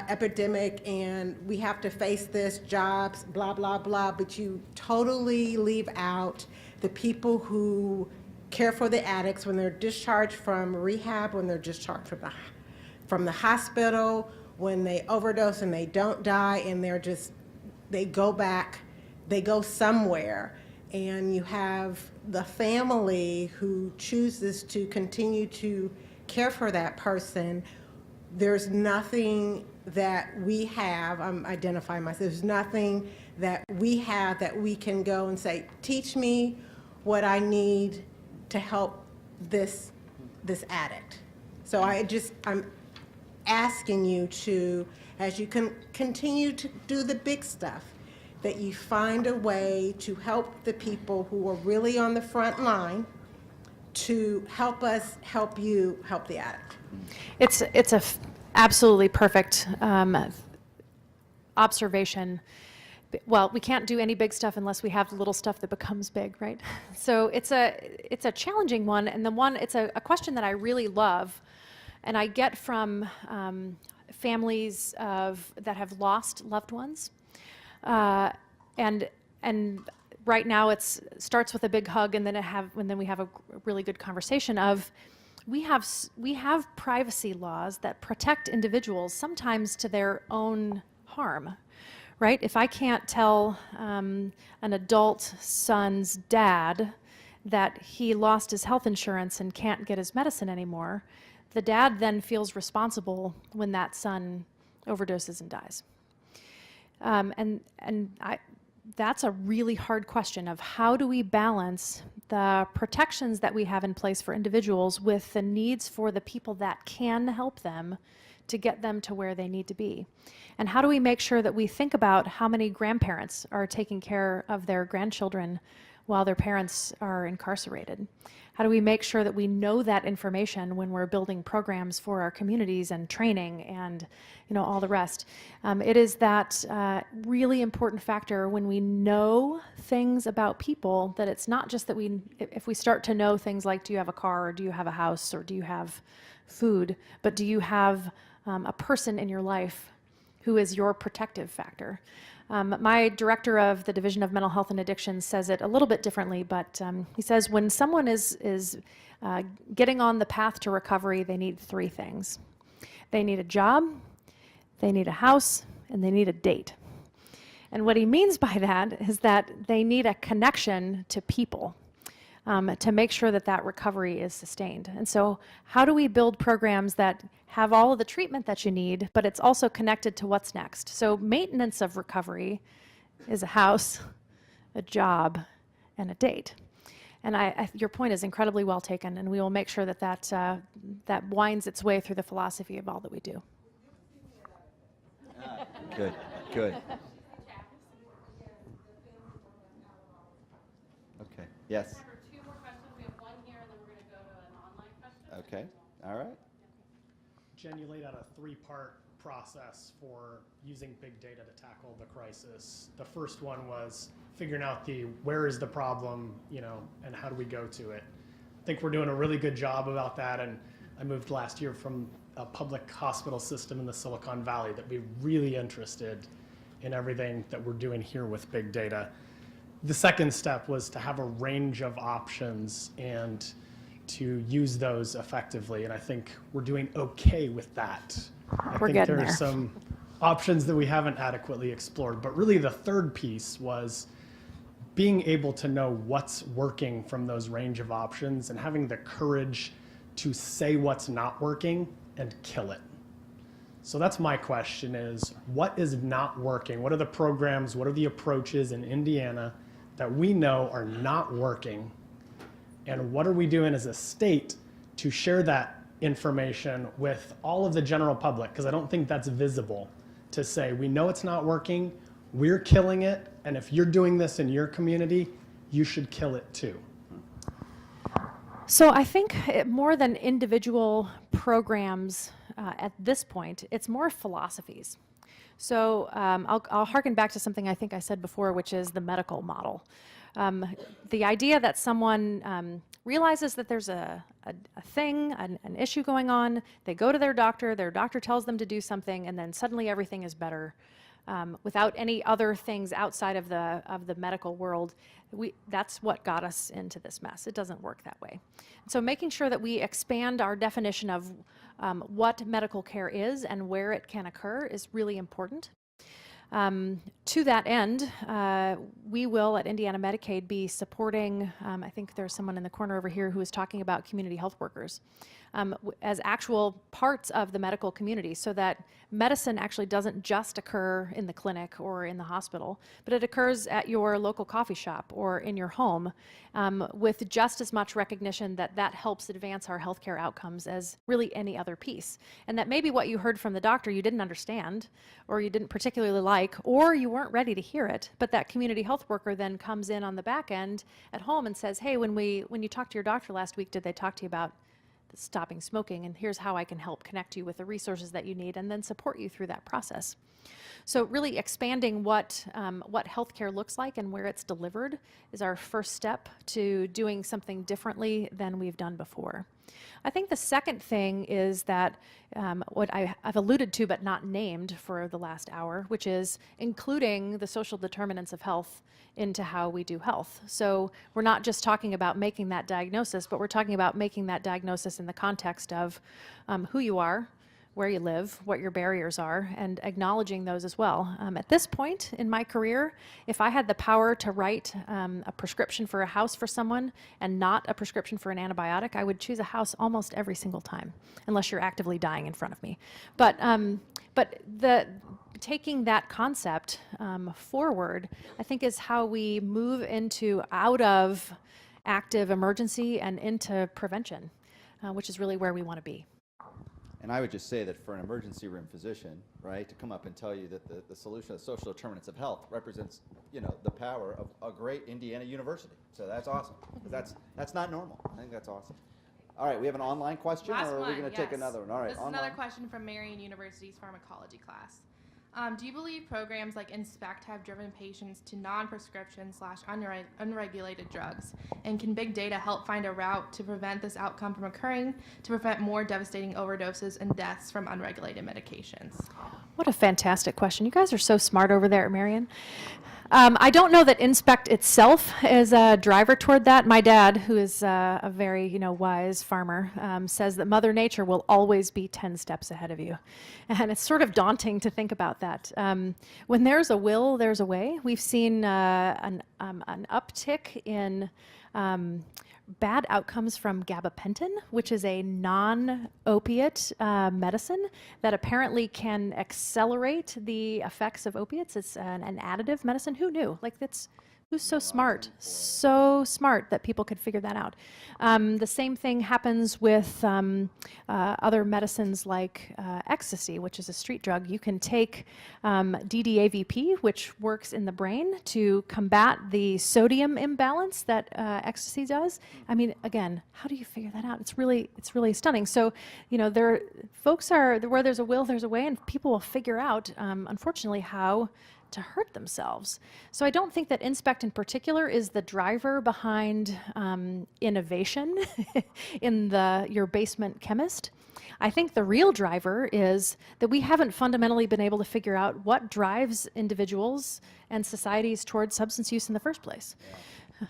epidemic, and we have to face this, jobs, blah, blah, blah, but you totally leave out the people who care for the addicts when they're discharged from rehab, when they're discharged from the hospital, when they overdose and they don't die, and they go back, they go somewhere. And you have the family who chooses to continue to care for that person. There's nothing that we have, I'm identifying myself, there's nothing that we have that we can go and say, teach me what I need to help this addict. So I'm asking you to, as you can continue to do the big stuff, that you find a way to help the people who are really on the front line to help us help you help the addict. It's a absolutely perfect observation. Well, we can't do any big stuff unless we have the little stuff that becomes big, right? So it's a challenging one, and it's a question that I really love, and I get from families that have lost loved ones, and right now it starts with a big hug, and then we have a really good conversation of. We have privacy laws that protect individuals, sometimes to their own harm, right? If I can't tell an adult son's dad that he lost his health insurance and can't get his medicine anymore, the dad then feels responsible when that son overdoses and dies. That's a really hard question of how do we balance the protections that we have in place for individuals with the needs for the people that can help them to get them to where they need to be? And how do we make sure that we think about how many grandparents are taking care of their grandchildren while their parents are incarcerated? How do we make sure that we know that information when we're building programs for our communities and training and all the rest? It is that really important factor when we know things about people, that it's not just that if we start to know things like, do you have a car, or do you have a house, or do you have food, but do you have a person in your life who is your protective factor? My director of the Division of Mental Health and Addiction says it a little bit differently, but he says when someone is getting on the path to recovery, they need three things. They need a job, they need a house, and they need a date. And what he means by that is that they need a connection to people to make sure that recovery is sustained. And so how do we build programs that have all of the treatment that you need, but it's also connected to what's next? So maintenance of recovery is a house, a job, and a date. And your point is incredibly well taken, and we will make sure that winds its way through the philosophy of all that we do. Good. Okay, yes. Two more questions. We have one here, and then we're going to go to an online question. Okay, all right. Jen, you laid out a three-part process for using big data to tackle the crisis. The first one was figuring out where is the problem, and how do we go to it. I think we're doing a really good job about that, and I moved last year from a public hospital system in the Silicon Valley that we're really interested in everything that we're doing here with big data. the second step was to have a range of options and to use those effectively. And I think we're doing okay with that. I We're think getting there are there. some options that we haven't adequately explored. But really the third piece was being able to know what's working from those range of options and having the courage to say what's not working and kill it. So that's my question is, what is not working? What are the programs, what are the approaches in Indiana that we know are not working? And what are we doing as a state to share that information with all of the general public? Because I don't think that's visible to say, we know it's not working, we're killing it, and if you're doing this in your community, you should kill it too. So I think more than individual programs at this point, it's more philosophies. So I'll harken back to something I think I said before, which is the medical model. The idea that someone realizes that there's a thing, an issue going on, they go to their doctor tells them to do something, and then suddenly everything is better. Without any other things outside of the medical world, that's what got us into this mess. It doesn't work that way. So making sure that we expand our definition of what medical care is and where it can occur is really important. To that end, we will at Indiana Medicaid be supporting, I think there's someone in the corner over here who is talking about community health workers as actual parts of the medical community, so that medicine actually doesn't just occur in the clinic or in the hospital, but it occurs at your local coffee shop or in your home with just as much recognition that that helps advance our healthcare outcomes as really any other piece. And that maybe what you heard from the doctor you didn't understand, or you didn't particularly like, or you weren't ready to hear it, but that community health worker then comes in on the back end at home and says, hey, when you talked to your doctor last week, did they talk to you about stopping smoking, and here's how I can help connect you with the resources that you need and then support you through that process. So really expanding what healthcare looks like and where it's delivered is our first step to doing something differently than we've done before. I think the second thing is that what I've alluded to but not named for the last hour, which is including the social determinants of health into how we do health. So we're not just talking about making that diagnosis, but we're talking about making that diagnosis in the context of who you are, where you live, what your barriers are, and acknowledging those as well. At this point in my career, if I had the power to write a prescription for a house for someone and not a prescription for an antibiotic, I would choose a house almost every single time, unless you're actively dying in front of me. But taking that concept forward, I think is how we move out of active emergency and into prevention, which is really where we want to be. And I would just say that for an emergency room physician, right, to come up and tell you that the solution of social determinants of health represents, the power of a great Indiana university. So that's awesome. 'Cause that's not normal. I think that's awesome. All right, we have an online question, Last or are we one, going to take yes. another one? All right, This is online. another question from Marion University's pharmacology class. Do you believe programs like INSPECT have driven patients to non-prescription / unregulated drugs? And can big data help find a route to prevent this outcome from occurring, to prevent more devastating overdoses and deaths from unregulated medications? What a fantastic question. You guys are so smart over there, Marion. I don't know that INSPECT itself is a driver toward that. My dad, who is a very wise farmer, says that Mother Nature will always be 10 steps ahead of you. And it's sort of daunting to think about that. When there's a will, there's a way. We've seen an uptick in bad outcomes from gabapentin, which is a non-opiate medicine that apparently can accelerate the effects of opiates. It's an additive medicine. Who knew? Who's so smart? So smart that people could figure that out. The same thing happens with other medicines like ecstasy, which is a street drug. You can take DDAVP, which works in the brain to combat the sodium imbalance that ecstasy does. I mean, again, how do you figure that out? It's really stunning. So, folks are where there's a will, there's a way, and people will figure out, unfortunately, how to hurt themselves. So I don't think that INSPECT in particular is the driver behind innovation in your basement chemist. I think the real driver is that we haven't fundamentally been able to figure out what drives individuals and societies towards substance use in the first place. Yeah.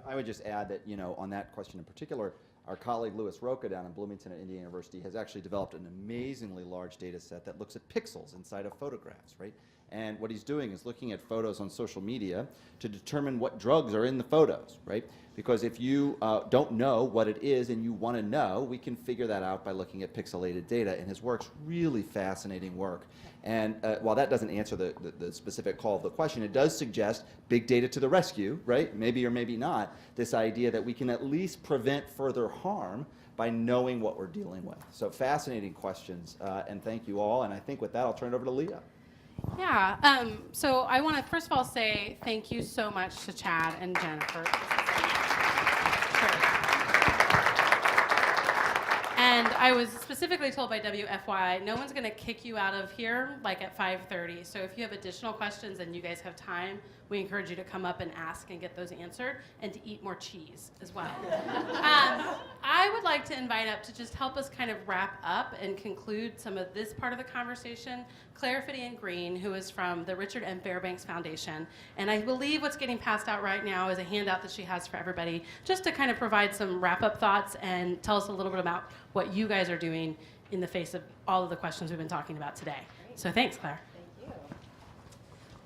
I would just add that, you know, on that question in particular, our colleague Louis Roca down in Bloomington at Indiana University has actually developed an amazingly large data set that looks at pixels inside of photographs, right? And what he's doing is looking at photos on social media to determine what drugs are in the photos, right? Because if you don't know what it is and you want to know, we can figure that out by looking at pixelated data. And his work's really fascinating work. And while that doesn't answer the specific call of the question, it does suggest big data to the rescue, right? Maybe or maybe not, this idea that we can at least prevent further harm by knowing what we're dealing with. So fascinating questions, and thank you all. And I think with that, I'll turn it over to Leah. Yeah, so I want to first of all say thank you so much to Chad and Jennifer. And I was specifically told by WFY, no one's going to kick you out of here like at 5:30. So if you have additional questions and you guys have time, we encourage you to come up and ask and get those answered, and to eat more cheese as well. I would like to invite up to just help us kind of wrap up and conclude some of this part of the conversation, Claire Fidian Green, who is from the Richard M. Fairbanks Foundation. And I believe what's getting passed out right now is a handout that she has for everybody, just to kind of provide some wrap-up thoughts and tell us a little bit about what you guys are doing in the face of all of the questions we've been talking about today. So thanks, Claire.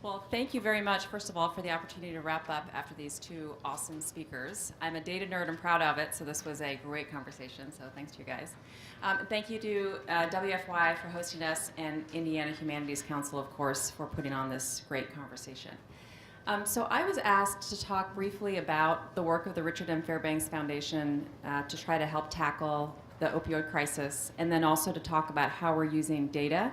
Well, thank you very much, first of all, for the opportunity to wrap up after these two awesome speakers. I'm a data nerd and proud of it, so this was a great conversation, so thanks to you guys. Thank you to WFY for hosting us, and Indiana Humanities Council, of course, for putting on this great conversation. So I was asked to talk briefly about the work of the Richard M. Fairbanks Foundation to try to help tackle the opioid crisis, and then also to talk about how we're using data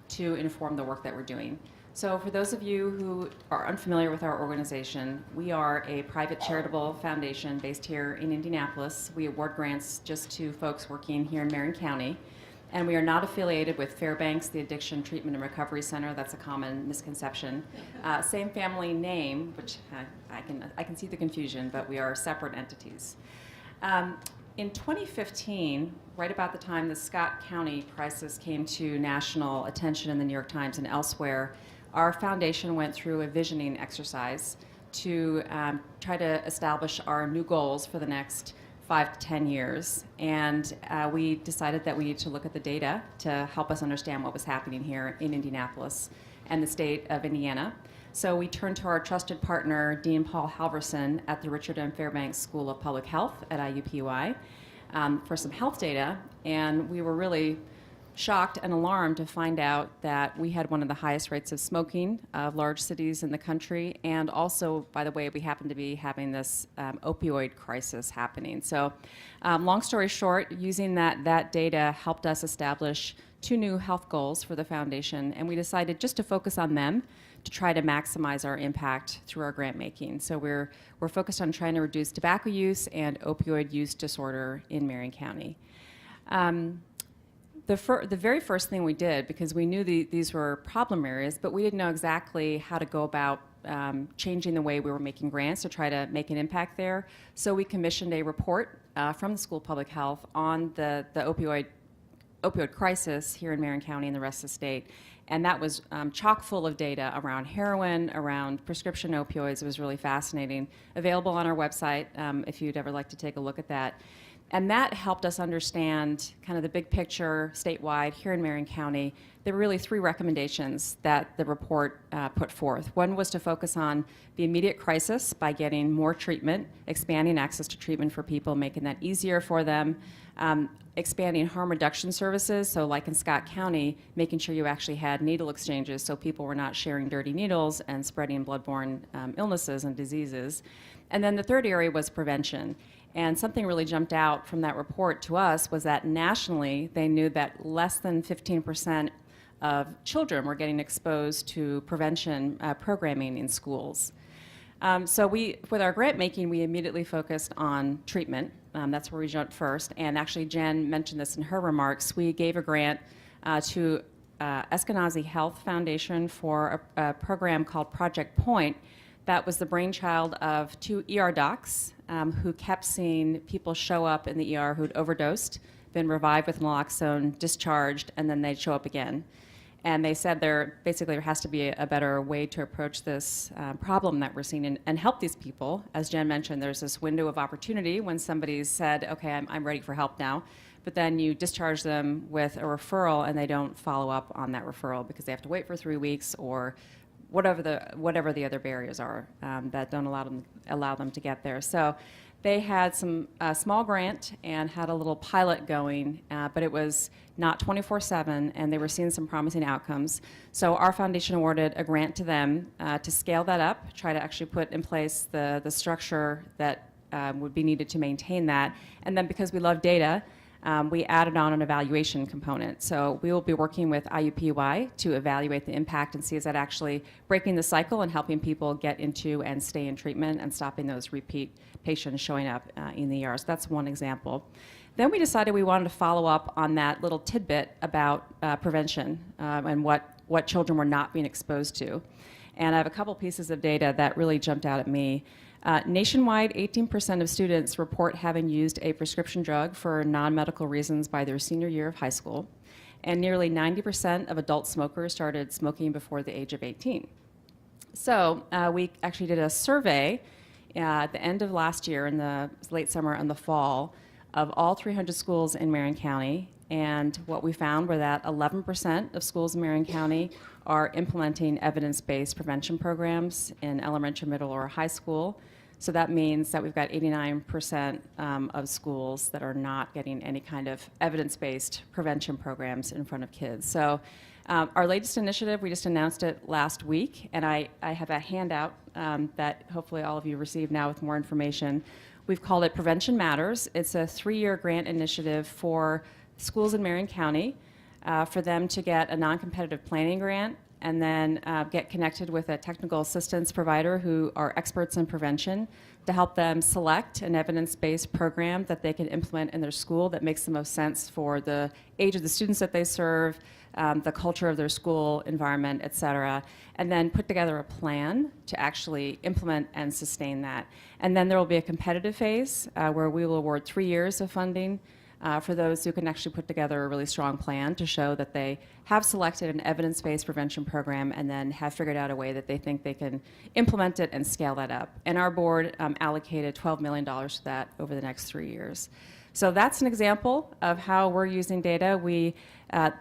to inform the work that we're doing. So for those of you who are unfamiliar with our organization, we are a private charitable foundation based here in Indianapolis. We award grants just to folks working here in Marion County. And we are not affiliated with Fairbanks, the Addiction Treatment and Recovery Center. That's a common misconception. Same family name, which I can see the confusion, but we are separate entities. In 2015, right about the time the Scott County crisis came to national attention in the New York Times and elsewhere, our foundation went through a visioning exercise to try to establish our new goals for the next 5 to 10 years. And we decided that we need to look at the data to help us understand what was happening here in Indianapolis and the state of Indiana. So we turned to our trusted partner, Dean Paul Halverson at the Richard M. Fairbanks School of Public Health at IUPUI for some health data. And we were really shocked and alarmed to find out that we had one of the highest rates of smoking of large cities in the country. And also, by the way, we happen to be having this opioid crisis happening. So long story short, using that data helped us establish 2 new health goals for the foundation. And we decided just to focus on them to try to maximize our impact through our grant making. So we're focused on trying to reduce tobacco use and opioid use disorder in Marion County. The very first thing we did, because we knew these were problem areas, but we didn't know exactly how to go about changing the way we were making grants to try to make an impact there. So we commissioned a report from the School of Public Health on the opioid crisis here in Marion County and the rest of the state. And that was chock full of data around heroin, around prescription opioids. It was really fascinating. Available on our website if you'd ever like to take a look at that. And that helped us understand kind of the big picture statewide here in Marion County. There were really 3 recommendations that the report put forth. One was to focus on the immediate crisis by getting more treatment, expanding access to treatment for people, making that easier for them, expanding harm reduction services, so like in Scott County, making sure you actually had needle exchanges so people were not sharing dirty needles and spreading bloodborne illnesses and diseases. And then the third area was prevention. And something really jumped out from that report to us was that nationally, they knew that less than 15% of children were getting exposed to prevention programming in schools. So with our grant making, we immediately focused on treatment. That's where we jumped first. And actually, Jen mentioned this in her remarks. We gave a grant to Eskenazi Health Foundation for a program called Project Point that was the brainchild of 2 ER docs who kept seeing people show up in the ER who'd overdosed, been revived with naloxone, discharged, and then they'd show up again. And they said there has to be a better way to approach this problem that we're seeing and help these people. As Jen mentioned, there's this window of opportunity when somebody's said, okay, I'm ready for help now. But then you discharge them with a referral and they don't follow up on that referral because they have to wait for 3 weeks or whatever the other barriers are that don't allow them to get there. So they had some small grant and had a little pilot going, but it was not 24/7, and they were seeing some promising outcomes. So our foundation awarded a grant to them to scale that up, try to actually put in place the structure that would be needed to maintain that. And then because we love data, we added on an evaluation component. So we will be working with IUPUI to evaluate the impact and see is that actually breaking the cycle and helping people get into and stay in treatment and stopping those repeat patients showing up in the ER. So that's one example. Then we decided we wanted to follow up on that little tidbit about prevention and what children were not being exposed to. And I have a couple pieces of data that really jumped out at me. Nationwide, 18% of students report having used a prescription drug for non-medical reasons by their senior year of high school, and nearly 90% of adult smokers started smoking before the age of 18. So we actually did a survey at the end of last year, in the late summer and the fall, of all 300 schools in Marion County, and what we found were that 11% of schools in Marion County are implementing evidence-based prevention programs in elementary, middle, or high school. So that means that we've got 89% of schools that are not getting any kind of evidence-based prevention programs in front of kids. So our latest initiative, we just announced it last week, and I have a handout that hopefully all of you received now with more information. We've called it Prevention Matters. It's a 3-year grant initiative for schools in Marion County for them to get a non-competitive planning grant and then get connected with a technical assistance provider who are experts in prevention to help them select an evidence-based program that they can implement in their school that makes the most sense for the age of the students that they serve, the culture of their school environment, et cetera, and then put together a plan to actually implement and sustain that. And then there will be a competitive phase where we will award 3 years of funding for those who can actually put together a really strong plan to show that they have selected an evidence-based prevention program and then have figured out a way that they think they can implement it and scale that up. And our board allocated $12 million to that over the next 3 years. So that's an example of how we're using data.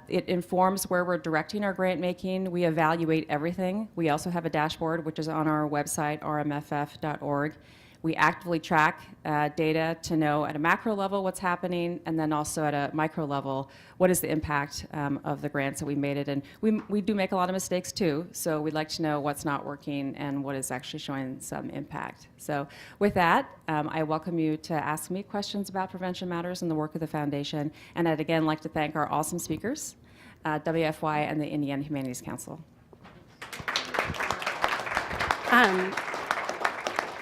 It informs where we're directing our grant making. We evaluate everything. We also have a dashboard, which is on our website, rmff.org. We actively track data to know at a macro level what's happening, and then also at a micro level, what is the impact of the grants that we made it. And we do make a lot of mistakes too, so we'd like to know what's not working and what is actually showing some impact. So with that, I welcome you to ask me questions about Prevention Matters and the work of the foundation. And I'd again like to thank our awesome speakers, WFY and the Indiana Humanities Council.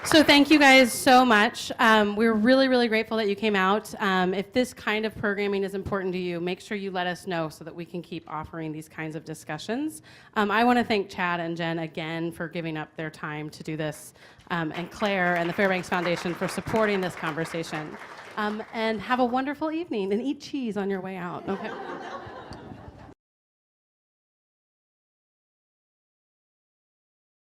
So thank you guys so much. We're really, really grateful that you came out. If this kind of programming is important to you, make sure you let us know so that we can keep offering these kinds of discussions. I want to thank Chad and Jen again for giving up their time to do this, and Claire and the Fairbanks Foundation for supporting this conversation. And have a wonderful evening, and eat cheese on your way out. Okay.